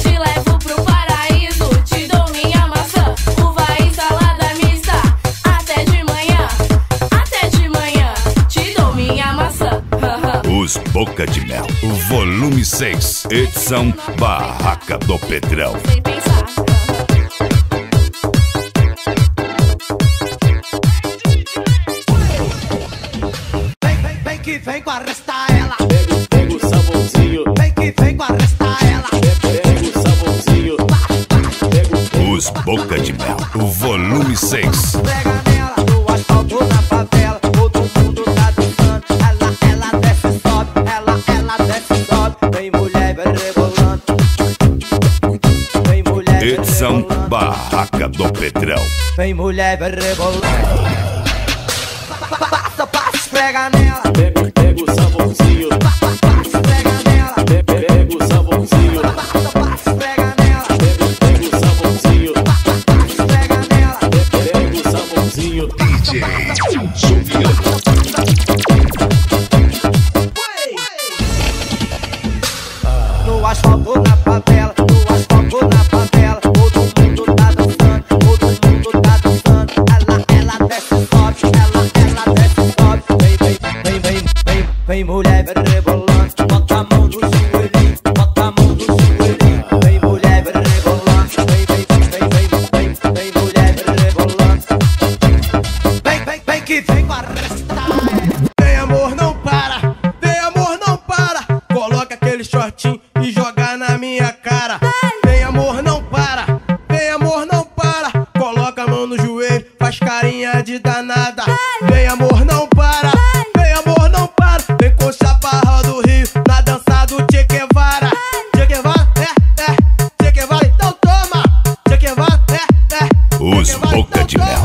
[SPEAKER 14] Te levo pro paraíso, te dou minha maçã, uva e salada mista. Até de manhã, te dou minha maçã.
[SPEAKER 3] Os Boca de Mel. Volume 6. Edição Barraca do Pedrão.
[SPEAKER 14] Sem pensar.
[SPEAKER 9] Vem que vem com arrestar ela.
[SPEAKER 8] Pega o sabãozinho,
[SPEAKER 9] Vem que vem com arrestar ela.
[SPEAKER 8] pega o sabãozinho.
[SPEAKER 3] Os Boca de Mel. Volume 6.
[SPEAKER 9] Pega nela no asfalto na favela. Todo mundo tá dançando. Ela desce e sobe. Ela desce e sobe. Vem mulher, vai rebolando. Vem mulher, vai
[SPEAKER 3] Edição
[SPEAKER 9] rebolando.
[SPEAKER 3] Barraca do Pedrão.
[SPEAKER 9] Vem mulher, vai rebolando. Passa, esfrega nela.
[SPEAKER 8] Pega o sabãozinho,
[SPEAKER 9] Passa, esfrega nela.
[SPEAKER 8] pega o sabãozinho.
[SPEAKER 9] Passa, esfrega nela.
[SPEAKER 8] Pega o sabãozinho,
[SPEAKER 9] Passa, esfrega nela.
[SPEAKER 8] pega o sabãozinho.
[SPEAKER 1] DJ Somiamo.
[SPEAKER 9] No asfalto na favela, no asfalto na favela. Todo mundo tá dançando, todo mundo tá dançando. Ela desce e sobe, ela desce e sobe. Vem mulher, vai rebolando. Bota a mão no joelhinho, bota a mão no joelhinho. Vem mulher, vai rebolando. Vem mulher, vai rebolando. Vem que vem com arrestar. Vem amor, não para. Vem amor, não para. Coloca aquele shortinho e joga na minha cara. Vem amor, não para. Vem amor, não para. Coloca a mão no joelho, faz carinha de danada. Vem amor, não para. Vem amor, não para. Vem com o chaparral do Rio, na dança do Che Guevara. Che Guevara, Che Guevara, então toma. Che Guevara,
[SPEAKER 3] Os Boca de Mel.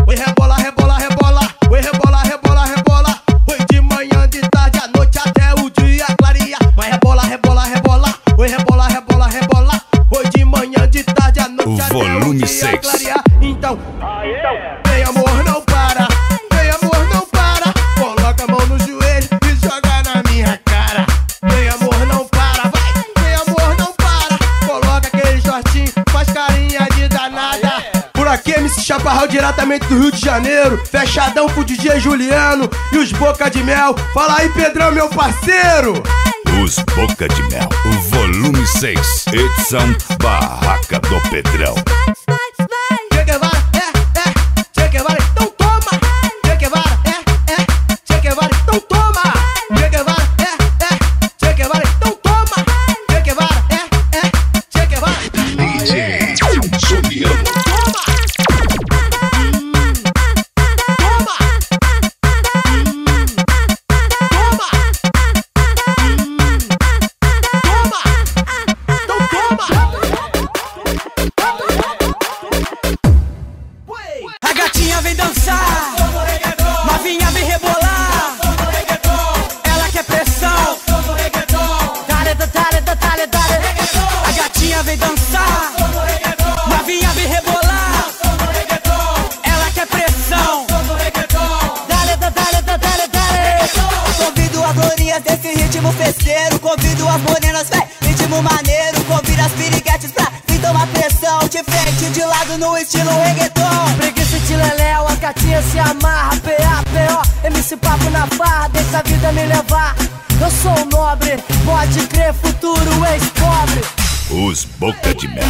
[SPEAKER 9] Oi, rebola, rebola, rebola. Oi, rebola, rebola, rebola. Oi, de manhã, de tarde, à noite, até o dia clareia. Mas rebola, rebola, rebola. Oi, rebola, rebola, rebola. Oi, de manhã, de tarde, à noite, até o
[SPEAKER 3] Volume
[SPEAKER 9] dia
[SPEAKER 3] 6.
[SPEAKER 9] clarear. Então, vem amor, não para. Vem amor, não para. Coloca a mão no joelho e joga na minha cara. Vem amor, não para, vai. Vem amor, não para. Coloca aquele shortinho, faz carinha de danada. Por aqui, MC
[SPEAKER 4] Chaparral diretamente do Rio de Janeiro, fechadão pro DJ Juliano e os Boca de Mel. Fala aí, Pedrão, meu parceiro.
[SPEAKER 3] Os Boca de Mel, volume 6, edição Barraca do Pedrão.
[SPEAKER 4] Che Guevara, Che Guevara, então toma. Che Guevara, Che Guevara, então toma. Che Guevara, Che Guevara, então toma. Che Guevara, Che Guevara.
[SPEAKER 3] DJ Juliano.
[SPEAKER 9] A gatinha vem dançar, novinha vem rebolar. Ela quer pressão, dale, dale, dale, dale. A gatinha vem dançar, novinha vem rebolar. Ela quer pressão, dale, dale, dale, dale.
[SPEAKER 15] Convido as lourinhas desse ritmo festeiro. Convido as morenas, véi, ritmo maneiro. Convido as piriguetes pra vir tomar pressão. De frente, de lado, no estilo reggaeton.
[SPEAKER 9] Preguiça de leléu, as gatinhas se amarra. P.A.P.O. MC Papo na farra, deixa a vida me levar. Eu sou um nobre, pode crer, futuro ex-pobre.
[SPEAKER 3] Os Boca de Mel,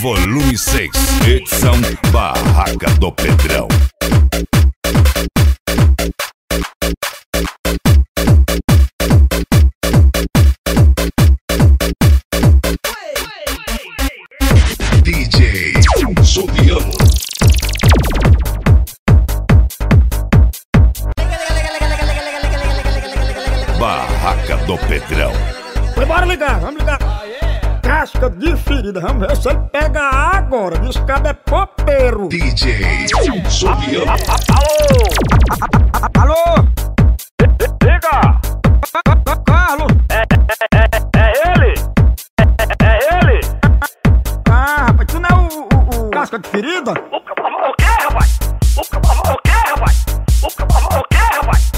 [SPEAKER 3] volume 6, edição Barraca do Pedrão. DJ Juliano. Barraca do Pedrão.
[SPEAKER 16] Bora ligar, vamos ligar. Casca de ferida, vamos ver se ele pega agora. Diz que é popeiro.
[SPEAKER 3] DJ Juliano.
[SPEAKER 16] Alô? Liga! Carlos! É ele? É ele? Ah, rapaz, tu não é o casca de ferida?
[SPEAKER 17] O que, rapaz? O que, rapaz? O que, rapaz?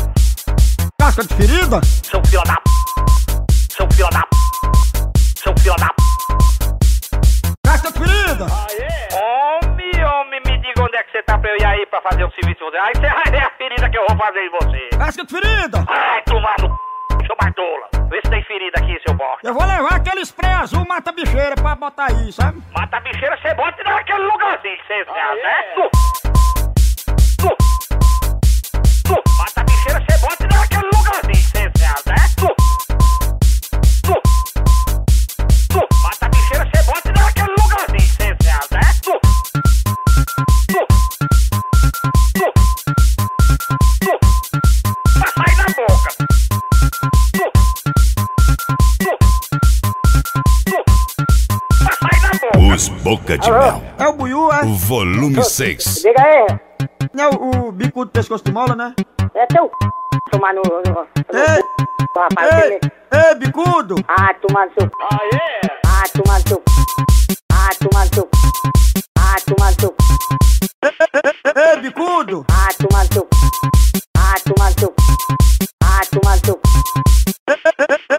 [SPEAKER 16] Casca de ferida?
[SPEAKER 17] Seu filho da... Seu filho da... Seu filho da...
[SPEAKER 16] Casca de ferida?
[SPEAKER 17] Homem, me diga onde é que você tá pra eu ir aí pra fazer o serviço. Aí você vai ver a ferida que eu vou fazer em você.
[SPEAKER 16] Casca de ferida?
[SPEAKER 17] Ai, tomar no c... seu baitola. Vê se tem ferida aqui, seu bosta.
[SPEAKER 16] Eu vou levar aquele spray azul mata-bicheira pra botar aí, sabe?
[SPEAKER 17] Mata-bicheira, você bota naquele lugarzinho que você né? Mata-bicheira, você bota naquele lugarzinho que você né? Mata-bicheira, você bota naquele lugarzinho que você né? Vai sair na boca.
[SPEAKER 3] Os Boca de Mel.
[SPEAKER 16] É o Buiú, é?
[SPEAKER 3] Volume 6.
[SPEAKER 9] Diga aí.
[SPEAKER 16] Não é o bicudo pescoço de mola, né?
[SPEAKER 9] É teu tomar no...
[SPEAKER 16] Ei!
[SPEAKER 9] Rapaz,
[SPEAKER 16] Ei, bicudo!
[SPEAKER 9] Ah, tomar no seu... Ah, tomar no seu... Ah, tomar no seu... Ah, tomar no seu...
[SPEAKER 16] Ei, bicudo!
[SPEAKER 9] Ah, tomar no seu... Ah, tomar no seu... Ah, tomar no seu...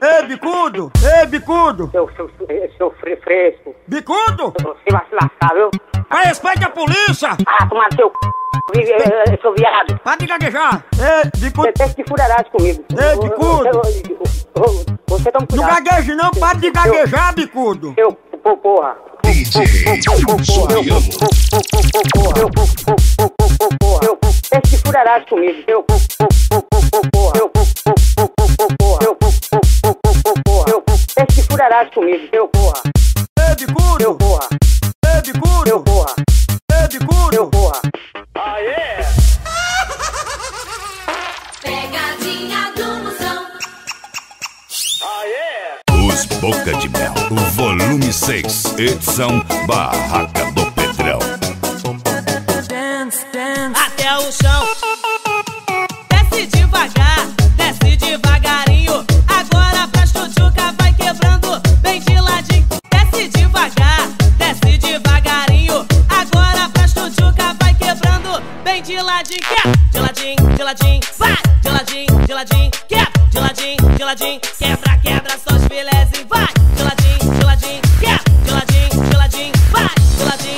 [SPEAKER 16] Ei, bicudo! Ei, bicudo!
[SPEAKER 9] Seu fresco.
[SPEAKER 16] Bicudo!
[SPEAKER 9] Você vai se lascar, viu?
[SPEAKER 16] Vai, respeite a polícia!
[SPEAKER 9] Ah, tomar no seu... Seu viado.
[SPEAKER 16] Para de gaguejar! Ei, bicudo!
[SPEAKER 9] Você tem que furar comigo.
[SPEAKER 16] Ei, bicudo!
[SPEAKER 9] Você toma cuidado.
[SPEAKER 16] Não gagueje não, para de gaguejar, bicudo!
[SPEAKER 9] Eu, porra!
[SPEAKER 3] DJ Juliano.
[SPEAKER 9] Tem que furar comigo. Eu, porra! Tem que furar comigo. Eu, porra!
[SPEAKER 16] Ei, bicudo!
[SPEAKER 9] Eu, porra!
[SPEAKER 16] Ei, bicudo!
[SPEAKER 9] Eu, porra!
[SPEAKER 16] Ei, bicudo!
[SPEAKER 9] Eu, porra!
[SPEAKER 14] Pegadinha do Musão.
[SPEAKER 3] Os Boca de Mel, volume 6, edição Barraca do Pedrão.
[SPEAKER 5] Até o chão. Desce devagar, desce devagarinho. Agora pra chuchuca vai quebrando bem de ladinho. Desce devagar, desce devagarinho. Agora pra chuchuca vai quebrando bem de ladinho. De ladinho, de ladinho, vai. De ladinho, quebra. De ladinho, quebra, quebra só os filézinhos, vai. De ladinho, quebra. De ladinho, vai. De ladinho.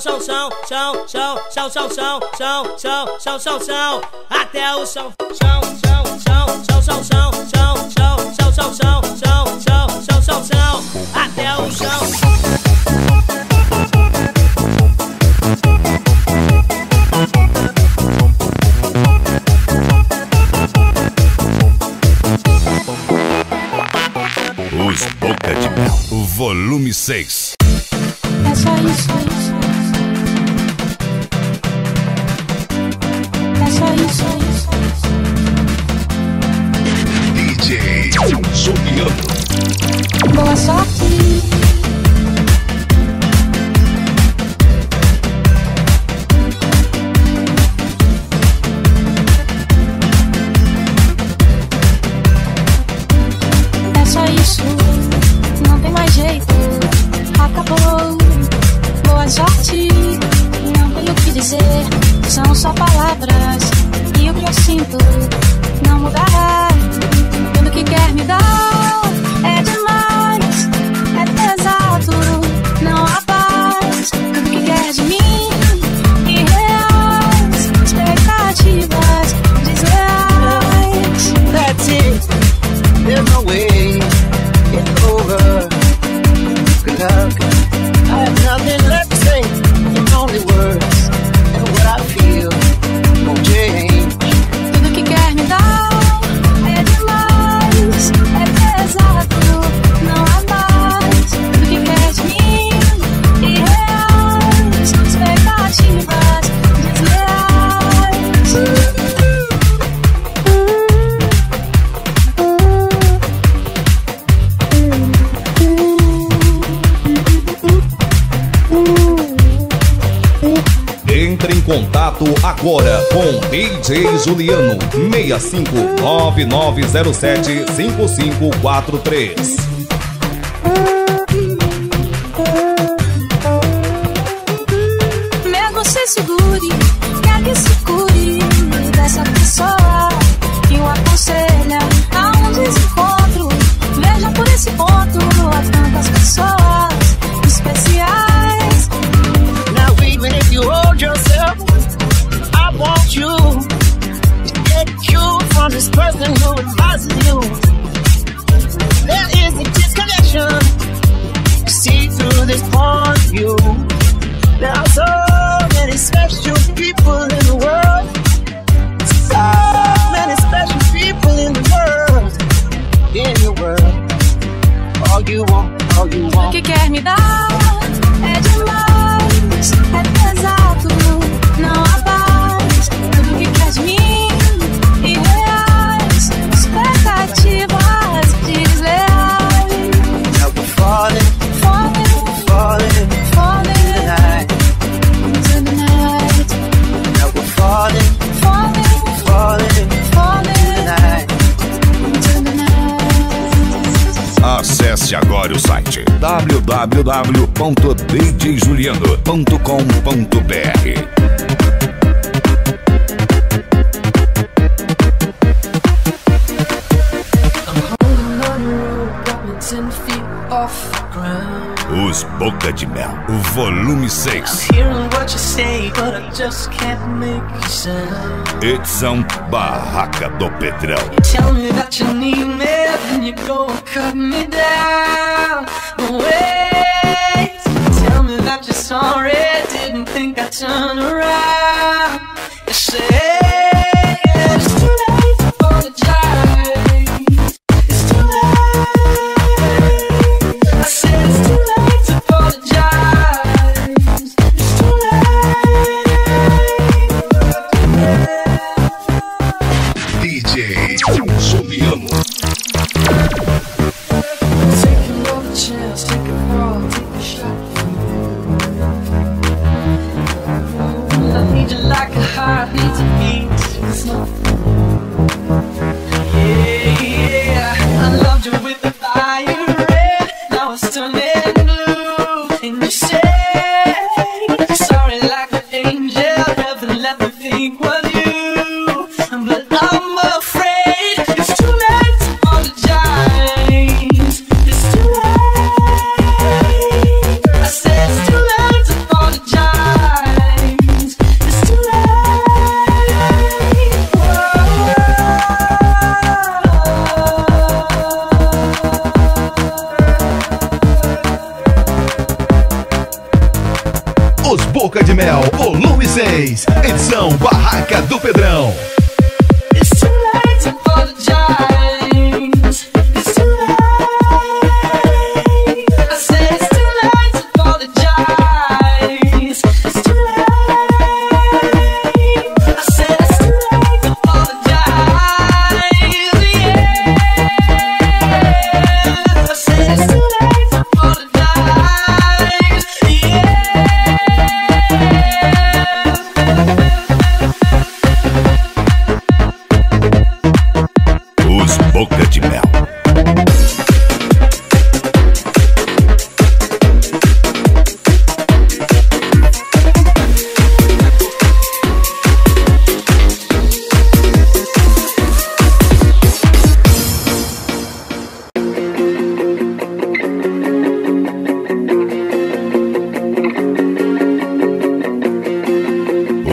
[SPEAKER 13] chão, chão, chão, chão, chão, chão, chão, chão, chão, chão, chão, chão, chão, até o chão, chão, chão, chão, chão, chão, chão, chão, chão, chão, chão, chão, chão, chão, chão, chão, chão, até o chão.
[SPEAKER 3] Os Boca de Mel, volume 6.
[SPEAKER 14] É só isso. É só isso.
[SPEAKER 3] DJ Juliano.
[SPEAKER 14] Boa sorte. É só isso. Não tem mais jeito. Acabou. Boa sorte. Não tenho o que dizer. São só palavras. E o que eu sinto não mudará. Tudo que quer me dar é demais. É pesado. Não há paz. Tudo que quer de mim. Irreais. Expectativas desleais.
[SPEAKER 18] That's it. There's no way it's over. Good luck. I have nothing left to say. It's only words and what I feel won't change.
[SPEAKER 14] Tudo que quer me dar é demais. É pesado. Não há mais. Tudo que quer de mim. Irreais. Expectativas desleais.
[SPEAKER 7] Entre em contato agora com DJ Juliano 6599075543.
[SPEAKER 14] Mesmo se segure, quer que se cure dessa pessoa que o aconselha a um desencontro. Veja por esse ponto, há tantas pessoas especiais.
[SPEAKER 18] Now even if you hold yourself, I want you to get you from this person who advises you. There is a disconnection. See through this point of view. There are so many special people in the world. So many special people in the world. In the world. All you want, all you want.
[SPEAKER 14] O que quer me dar é demais. É pesado, não há paz. Tudo que quer de mim, irreais. Expectativas desleais.
[SPEAKER 18] Now we're falling,
[SPEAKER 14] falling,
[SPEAKER 18] falling,
[SPEAKER 14] falling
[SPEAKER 18] tonight.
[SPEAKER 14] into the night.
[SPEAKER 18] Now we're falling,
[SPEAKER 14] Falling,
[SPEAKER 18] falling,
[SPEAKER 14] falling
[SPEAKER 18] tonight.
[SPEAKER 14] into the night.
[SPEAKER 3] Acesse agora o site www.djjuliano.com.br. Os Boca de Mel, volume 6.
[SPEAKER 19] Hearing what you say, but I just can't make you sound.
[SPEAKER 3] Edição Barraca do Pedrão.
[SPEAKER 19] You tell me that you need me, then you go and cut me down. But wait, tell me that you're sorry, didn't think I'd turn around. You say it's too late to apologize. It's too late. I said it's too late to apologize. It's too late.
[SPEAKER 3] DJ Juliano.
[SPEAKER 19] Taking all the chance, take a fall, take a shot for you. I need you like a heart needs a beat. Yeah, yeah. I loved you with the fire red. Now it's turning blue. And you say sorry like an angel. Never let me think was you. But I'm afraid it's too late to apologize. It's too late. I said it's too late to apologize.
[SPEAKER 1] 6, edição Barraca do Pedrão.
[SPEAKER 19] It's too late to apologize. It's too late. I said it's too late to apologize. It's too late. I said it's too late to apologize. Yeah. I said it's too late to apologize.
[SPEAKER 3] Os Boca de Mel.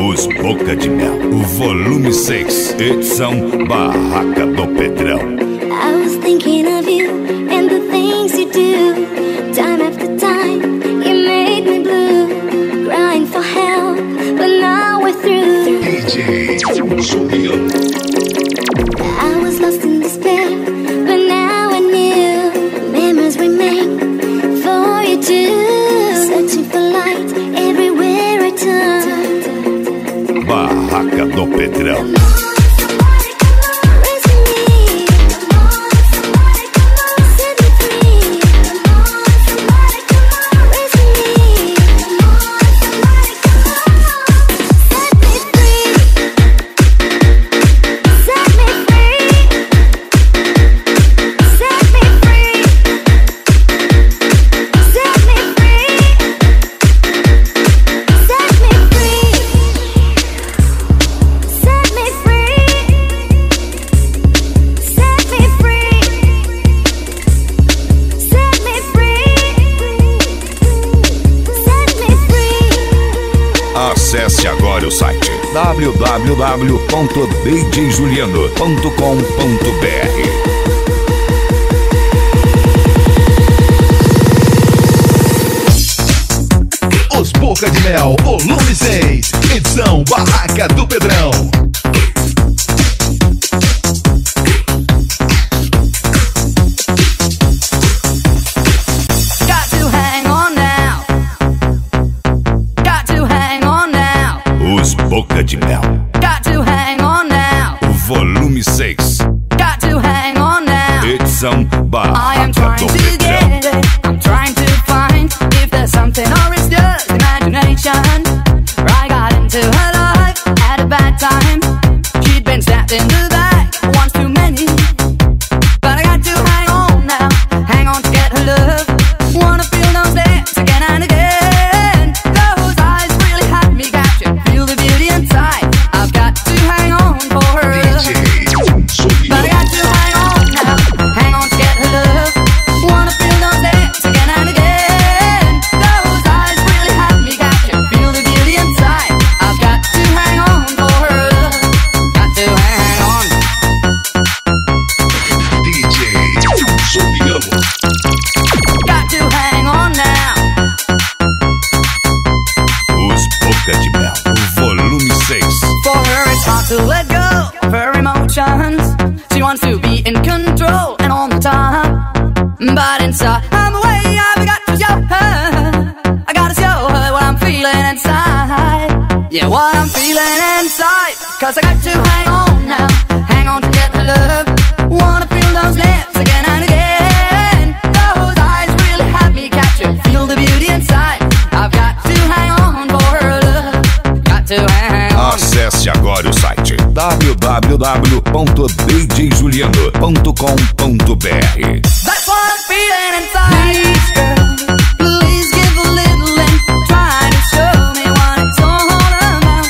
[SPEAKER 3] Os Boca de Mel, o volume 6, edição Barraca do Pedrão.
[SPEAKER 6] I was thinking of you and the things you do. Time after time, you made me blue. Crying for help, but now we're through.
[SPEAKER 1] DJ Juliano.
[SPEAKER 6] I was lost in despair, but now I knew. Memories remain for you too. Searching for light everywhere I turn.
[SPEAKER 3] Barraca do Pedrão. Acesse agora o site www.djjuliano.com.br.
[SPEAKER 1] Os Boca de Mel, volume 6, edição Barraca do Pedrão.
[SPEAKER 19] Got to hang on now. Got to hang on now.
[SPEAKER 3] Os Boca de Mel,
[SPEAKER 19] Got to hang on now.
[SPEAKER 3] o volume 6,
[SPEAKER 19] Got to hang on now.
[SPEAKER 3] edição
[SPEAKER 19] I am
[SPEAKER 3] Barraca
[SPEAKER 19] trying
[SPEAKER 3] do
[SPEAKER 19] to
[SPEAKER 3] Pedrão.
[SPEAKER 19] get it. I'm trying to find if there's something or it's just imagination. I got into her life at a bad time. She'd been stabbed in the back once too many. But I got to hang on now, hang on to get her love. Wanna feel those lips again and again. Those eyes really have me captured. Feel the beauty inside. I've got to hang on for her. But I got to hang on now, hang on to get her love. Wanna feel those lips again and again. Those eyes really have me captured. Feel the beauty inside. I've got to hang on for her. Got to hang on.
[SPEAKER 1] DJ Juliano.
[SPEAKER 19] Got to hang on now.
[SPEAKER 3] Os Boca de Mel, o volume 6.
[SPEAKER 19] For her it's hard to let go of her emotions. She wants to be in control and on the top. But inside I'm away, I've got to show her. I gotta show her what I'm feeling inside. Yeah, what I'm feeling inside. Cause I got to hang on now, hang on to get her love. Wanna feel those lips again and again. Those eyes really have me captured. Feel the beauty inside. I've got to hang on for her love. Got to hang on.
[SPEAKER 3] Acesse agora o site www.djjuliano.com.br.
[SPEAKER 19] That's what I'm feeling inside. Please, girl, please give a little and try to show me what it's all about.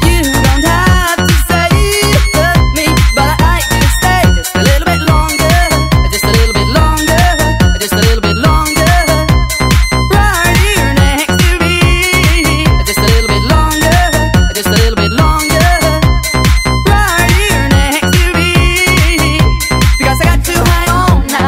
[SPEAKER 19] You don't have to say you love me, but I'd like to stay just a little bit longer, just a little bit longer, just a little bit longer. Right here next to me, just a little bit longer, just a little bit longer. Right here next to me, because I got to hang on now.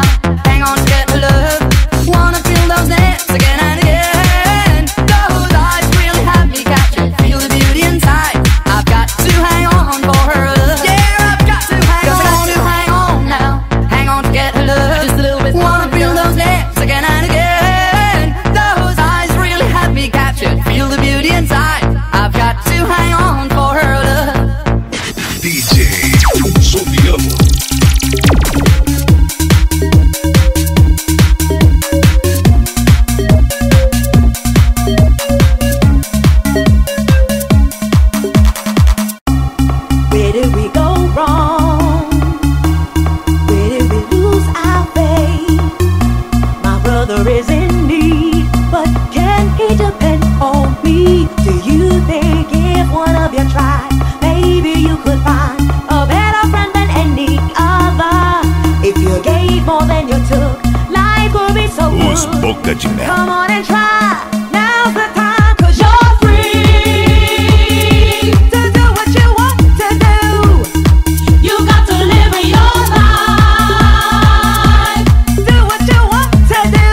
[SPEAKER 3] Os Boca de Mel.
[SPEAKER 20] Come on and try. Now's the time, 'cause you're free to do what you want to do. You got to live your life. Do what you want to do.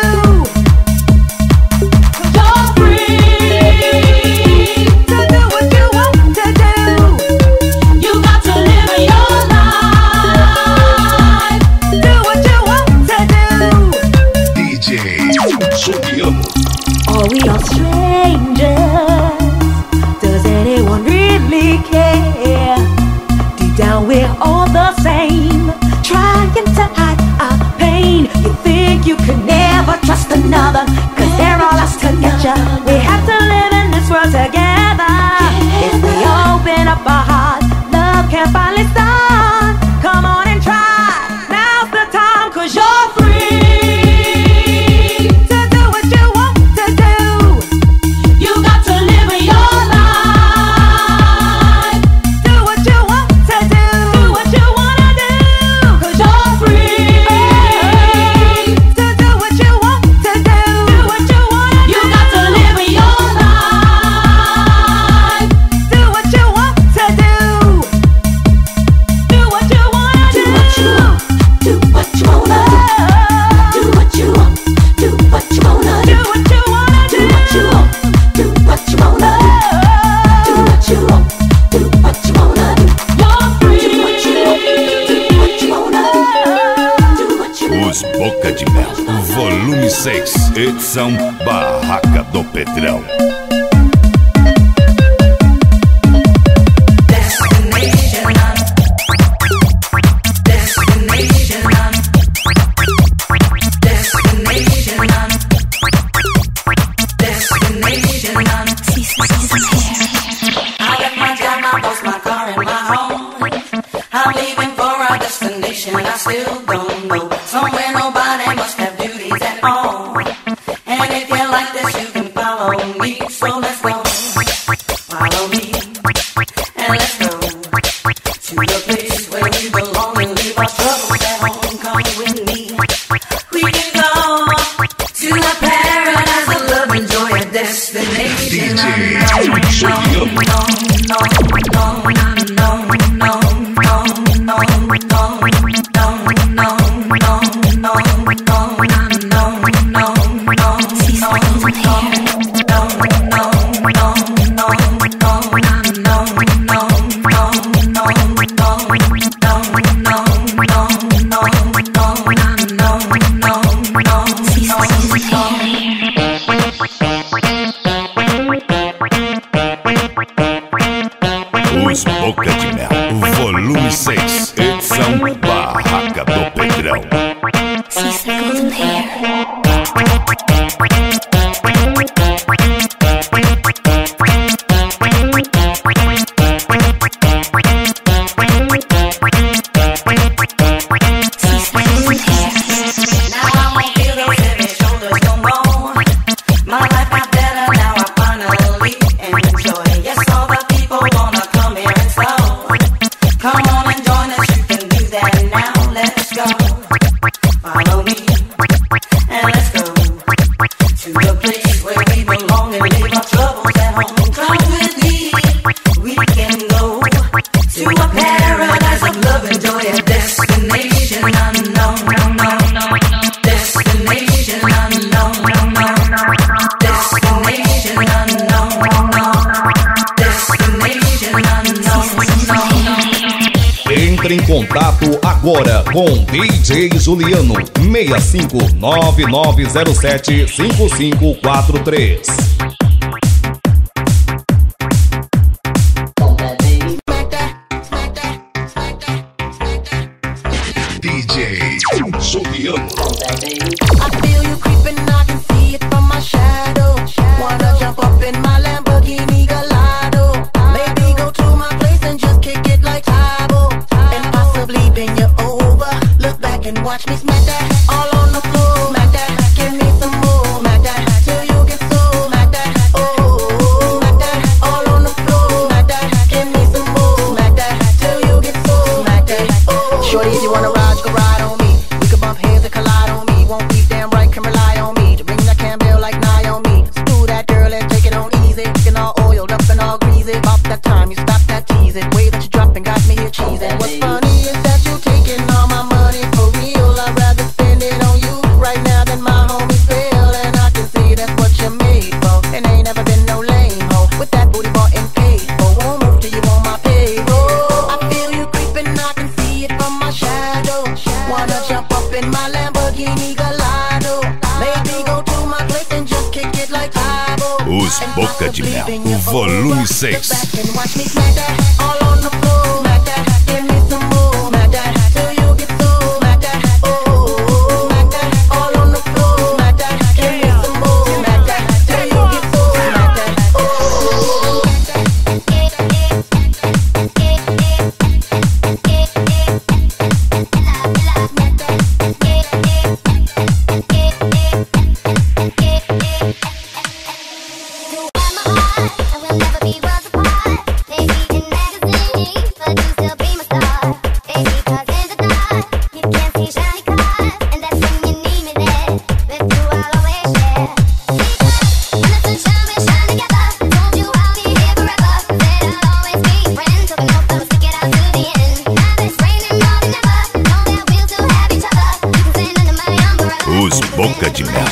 [SPEAKER 20] 'Cause you're free to do what you want to do. You got to live your life. Do what you want to do.
[SPEAKER 3] DJ Juliano.
[SPEAKER 20] Are we all strangers? Does anyone really care? Deep down we're all the same, trying to hide our pain. You think you could never trust another, 'cause they're all out to get ya. We have to live in this world together. If we open up our hearts, love can finally start. Come on and try. Now's the time, 'cause you're free to do what you want to do. You got to live your life. Do what you want to do. Do what you wanna do. 'Cause you're free to do what you want to do. Do what you wanna do. You got to live your life. Do what you want to do. Do what you wanna do. Do what you wanna. Do what you want. Do what you wanna. Do what you wanna. Do what you want. Do what you wanna. Do what you want. Do what you wanna do. You're free. Do what you want. Do what you wanna do. Do what you want.
[SPEAKER 3] Os Boca de Mel. Volume 6. Edição Barraca do Pedrão.
[SPEAKER 19] I left my job, my boss, my car, and my home. I'm leaving for a destination I still don't know. Somewhere nobody must have duties at home. And if you like this, you can follow me. So let's go. Follow me. And let's go to the place where we belong and leave our troubles at home. Come with me. We can go to a paradise of love and joy, a destination.
[SPEAKER 3] Os Boca de Mel. Volume 6. Edição Barraca do Pedrão.
[SPEAKER 7] Entre em contato agora com DJ Juliano 6599075543.
[SPEAKER 3] DJ Juliano.
[SPEAKER 18] I feel you creeping, I can see it from my shadow. Wanna jump up in my Lamborghini Gallardo? Maybe go to my place and just kick it like Tybo, and possibly bend you over. Look back and watch me smack that all on the floor. Smack that, give me some more. Smack that till you get so. Smack that, oh, smack that all on the floor. Smack that, give me some more. Smack that till you get so. Smack that, oh. Shorty, if you wanna ride, you can ride on me. We can bump heads and collide on me. Won't be
[SPEAKER 15] Lamborghini Gallardo. Maybe go to my place and just kick it like Bible.
[SPEAKER 3] Os Boca de Mel, o volume 6.
[SPEAKER 15] And watch me smack that all on the floor. Smack that, give me some more. Smack that till you get through. Smack that, oh, smack that all on the floor. Smack that, give me some more. Smack that till you get through. Smack that, oh.
[SPEAKER 3] Os Boca de Mel.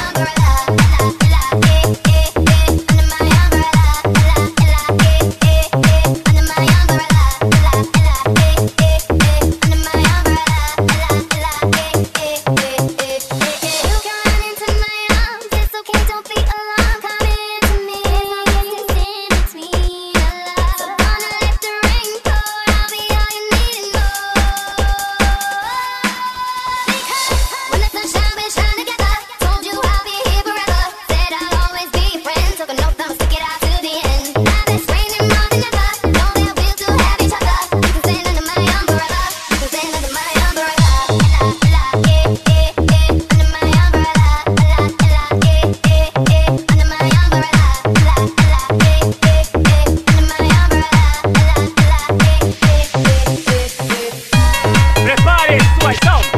[SPEAKER 5] Prepare suas almas,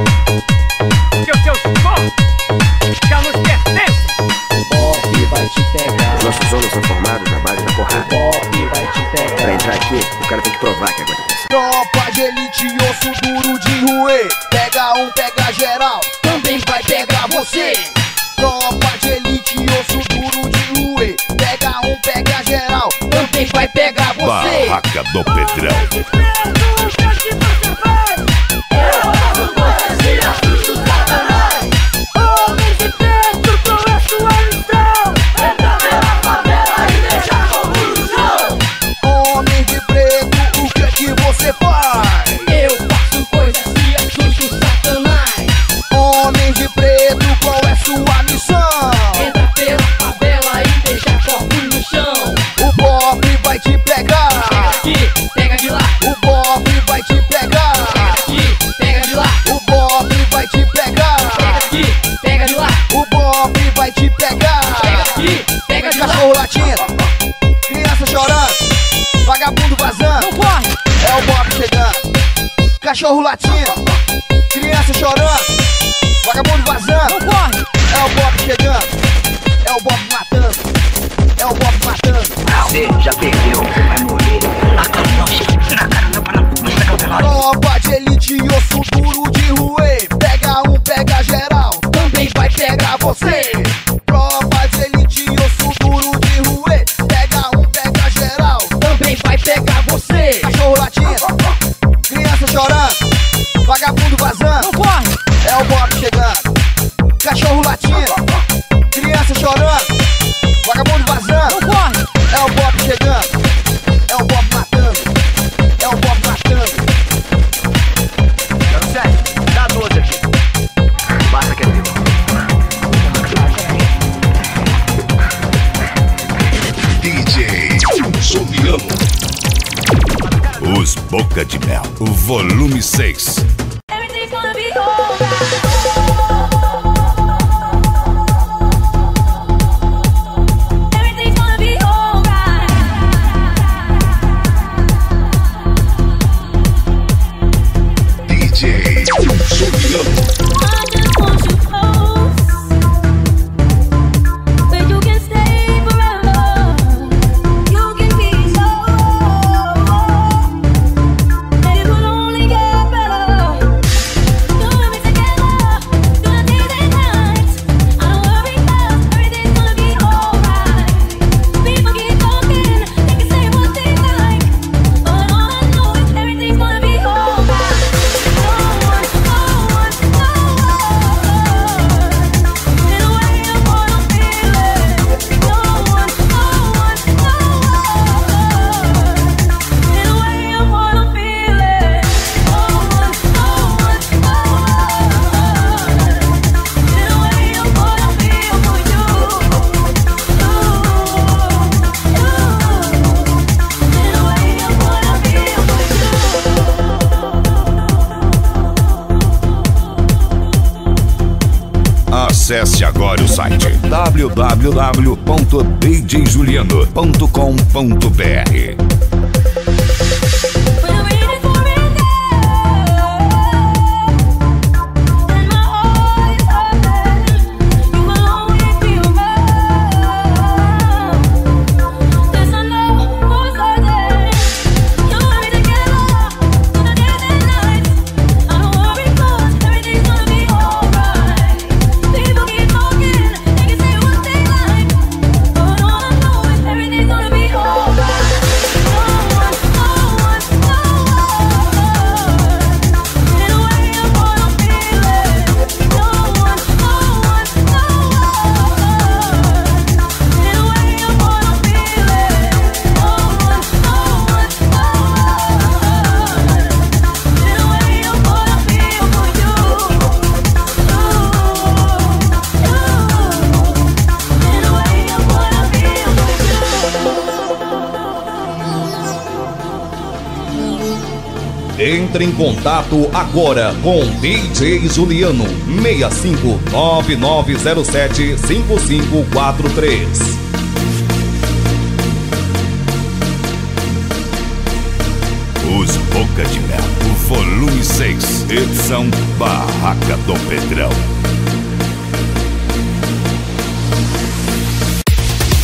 [SPEAKER 5] que os seus corpos já nos pertencem.
[SPEAKER 21] Bob vai te pegar.
[SPEAKER 22] Nossos homens são formados na base da porrada.
[SPEAKER 21] Bob vai te pegar.
[SPEAKER 22] Pra entrar aqui, o cara tem que provar que aguenta pressão.
[SPEAKER 12] Tropa de elite, osso duro de roer. Pega um, pega geral, também vai pegar você. Tropa de elite, osso duro de roer. Pega um, pega geral, também vai pegar você.
[SPEAKER 3] Barraca do Pedrão.
[SPEAKER 12] Homem de preto, o que é que você faz?
[SPEAKER 5] Eu faço coisas que assustam Satanás.
[SPEAKER 12] Homem de preto, qual é sua missão?
[SPEAKER 5] Entra pela favela e deixa corpos no chão.
[SPEAKER 12] O Bob vai te pegar.
[SPEAKER 5] Pega aqui, pega de lá.
[SPEAKER 12] O Bob vai te pegar.
[SPEAKER 5] Pega aqui, pega de lá.
[SPEAKER 12] O Bob vai te pegar.
[SPEAKER 5] Pega aqui, pega de lá.
[SPEAKER 12] O Bob vai te pegar.
[SPEAKER 5] Pega aqui, pega de lá.
[SPEAKER 12] Cachorro latindo, criança chorando, vagabundo vazando.
[SPEAKER 5] Não corre.
[SPEAKER 12] É o Bob chegando. Cachorro latindo, criança chorando, vagabundo vazando.
[SPEAKER 5] Não corre.
[SPEAKER 12] É o Bob chegando. É o Bob matando. É o Bob matando.
[SPEAKER 22] Você já perdeu, você vai morrer.
[SPEAKER 12] Tropa de elite, osso duro de roer. Pega um, pega geral, também vai pegar você. Tropa de elite, osso duro de roer. Pega um, pega geral, também vai pegar você. Cachorro latindo, criança chorando, vagabundo vazando.
[SPEAKER 5] Não corre.
[SPEAKER 12] É o Bob chegando. Cachorro latindo, criança chorando, vagabundo vazando.
[SPEAKER 5] Não corre.
[SPEAKER 12] É o Bob chegando. É o Bob matando. É o Bob matando.
[SPEAKER 22] 07, dá 12 aqui. Basta que é teu.
[SPEAKER 3] DJ Somiano. Os Boca de Mel, o volume 6.
[SPEAKER 14] Everything's gonna be alright. Everything's gonna be alright.
[SPEAKER 3] DJ Somiano.
[SPEAKER 14] I just want you close, where you can stay forever. You can be so, and it will only get better.
[SPEAKER 3] Acesse agora o site www.djjuliano.com.br.
[SPEAKER 7] Entre em contato agora com DJ Juliano 6599075543.
[SPEAKER 3] Os Boca de Mel, volume 6, edição Barraca do Pedrão.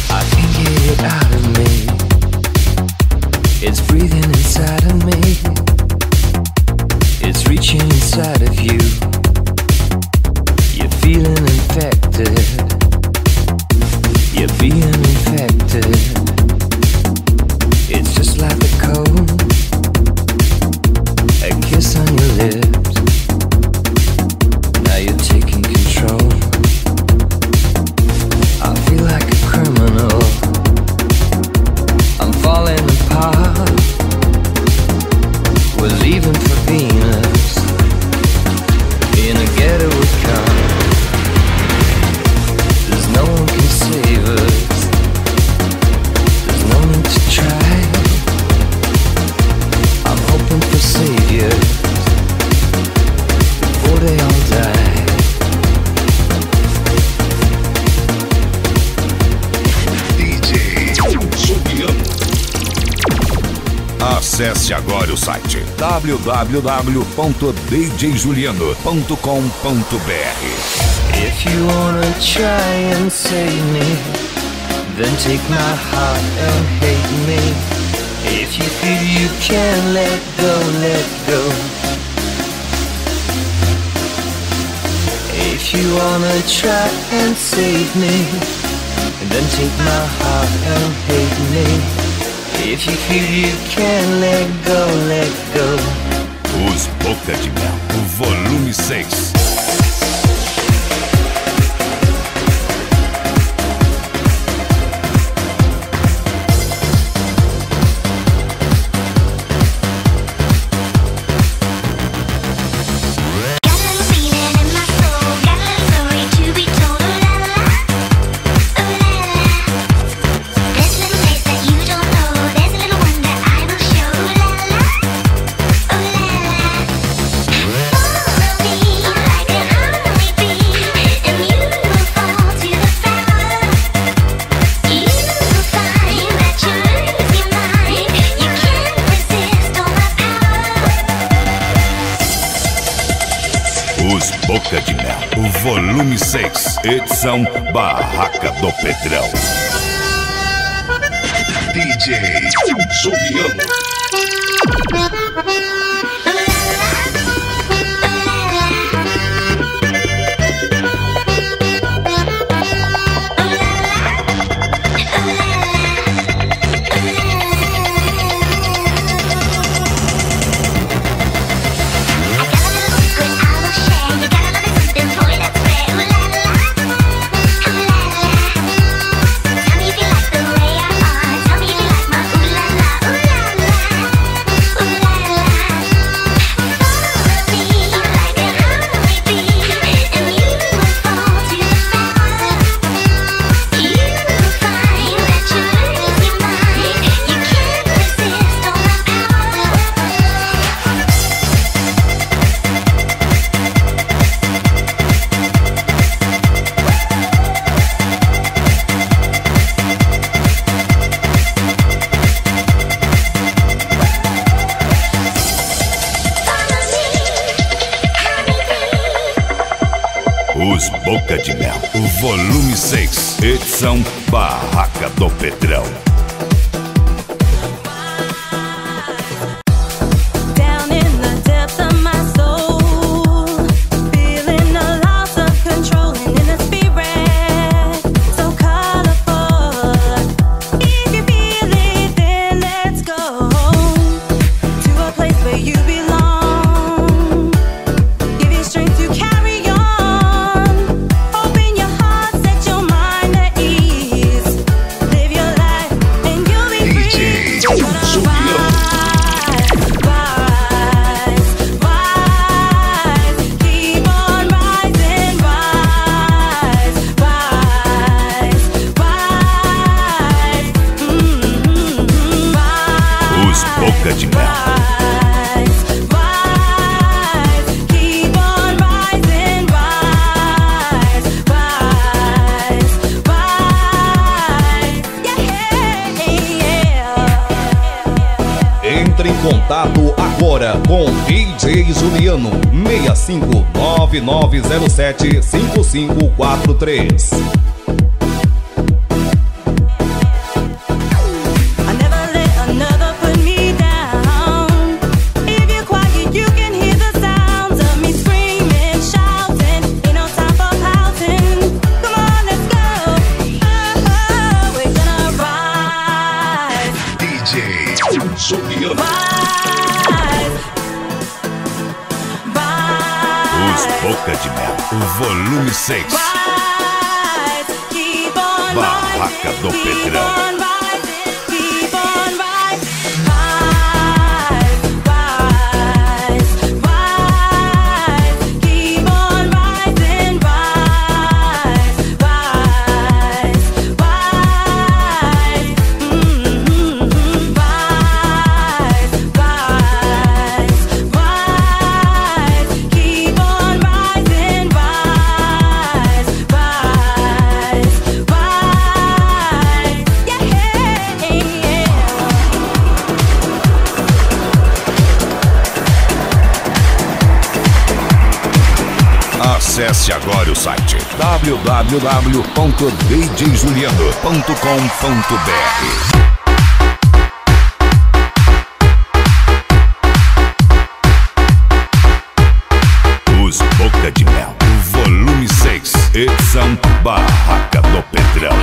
[SPEAKER 10] I can't get it out of me. It's breathing inside of me. It's reaching inside of you. You're feeling infected. You're being infected. It's just like a cold, a kiss on your lips. Now you're taking control. I feel like a criminal. I'm falling apart. We're leaving for Venus in a getaway car. There's no one can save us. There's no need to try. I'm hoping for saviors before they all die.
[SPEAKER 3] DJ Juliano. Acesse agora o site www.djjuliano.com.br.
[SPEAKER 10] If you wanna try and save me, then take my heart and hate me. If you feel you can let go, let go. If you wanna try and save me, then take my heart and hate me. If you feel you can let go, let go.
[SPEAKER 3] Os Boca de Mel, volume 6. Os Boca de Mel, volume 6, edição Barraca do Pedrão. DJ Juliano. volume 6, edição Barraca do Pedrão.
[SPEAKER 14] Down in the depths of my soul, feeling a loss of control and in the spirit, so colorful. If you feel it, then let's go to a place where you belong. Give you strength to carry on. Open your heart, set your mind at ease. Live your life and you'll be free. You're gonna
[SPEAKER 3] Os Boca de Mel.
[SPEAKER 7] Entre em contato agora com DJ Juliano 6599075543.
[SPEAKER 3] Os Boca de Mel, volume 6. Barraca do Pedrão. Acesse agora o site www.djjuliano.com.br. Os Boca de Mel, volume 6, edição Barraca do Pedrão.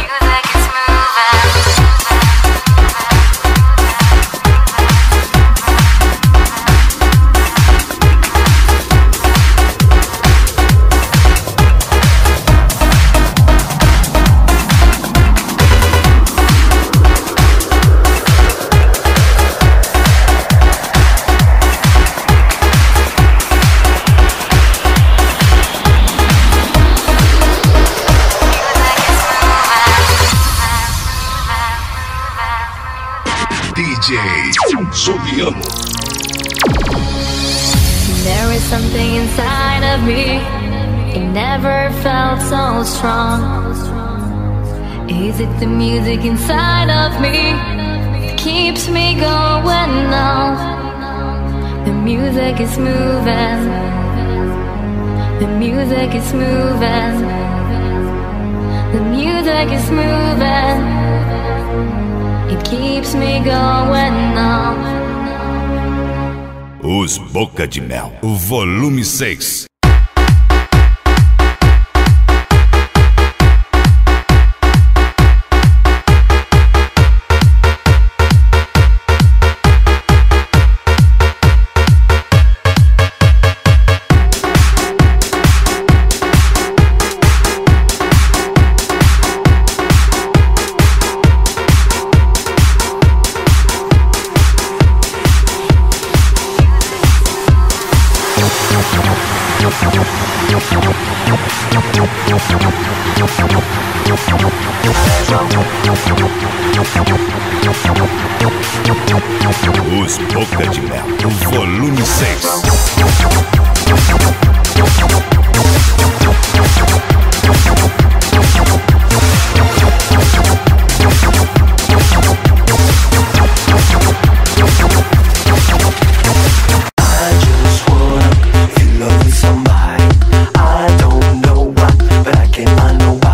[SPEAKER 3] DJ Juliano.
[SPEAKER 14] There is something inside of me. It never felt so strong. Is it the music inside of me that keeps me going on? The music is moving. The music is moving. The music is moving. It keeps me going on.
[SPEAKER 3] Os Boca de Mel, volume 6. Os Boca de Mel, volume 6.
[SPEAKER 10] Somebody, I don't know why, but I can't find nobody.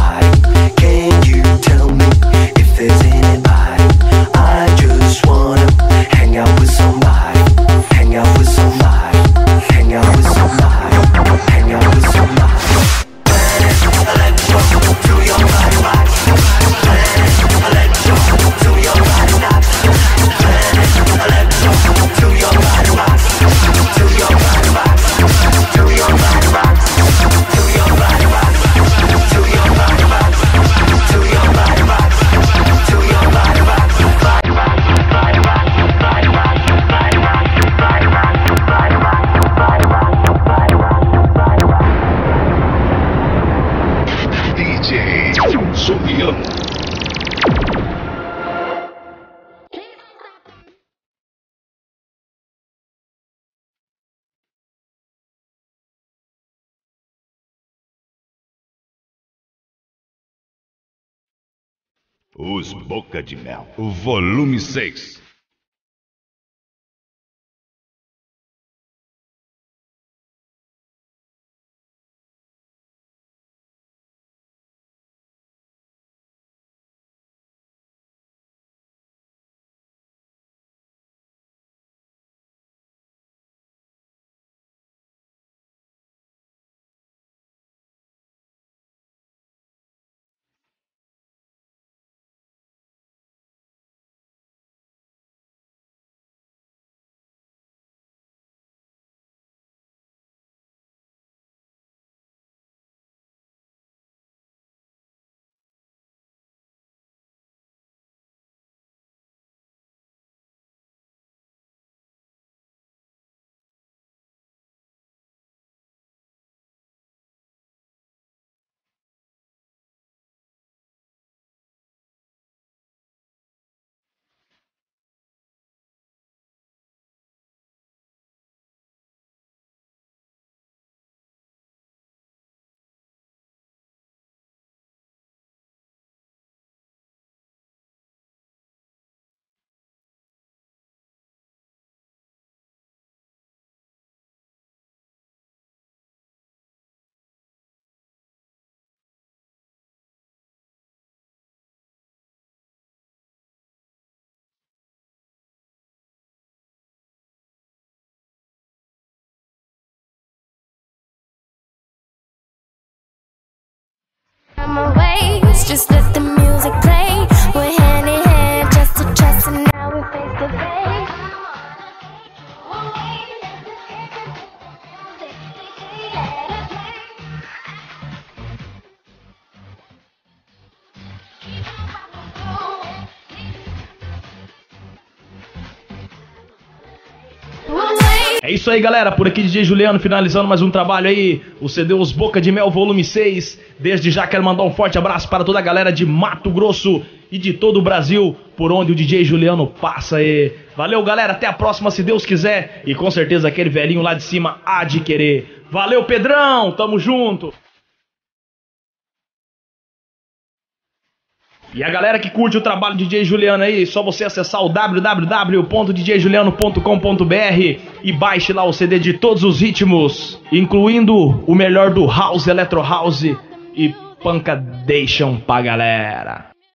[SPEAKER 3] Juliano. Os Boca de Mel, o volume 6.
[SPEAKER 6] I'm away, it's just let the music play. We're hand in hand, just to trust, and now we're face to face.
[SPEAKER 2] É isso aí, galera, por aqui DJ Juliano finalizando mais um trabalho aí, o CD Os Boca de Mel volume 6. Desde já quero mandar um forte abraço para toda a galera de Mato Grosso e de todo o Brasil, por onde o DJ Juliano passa aí. Valeu, galera, até a próxima se Deus quiser, e com certeza aquele velhinho lá de cima há de querer. Valeu, Pedrão, tamo junto. E a galera que curte o trabalho de DJ Juliano aí, só você acessar o www.djjuliano.com.br e baixe lá o CD de todos os ritmos, incluindo o melhor do House, Electro House e Pancadation pra galera.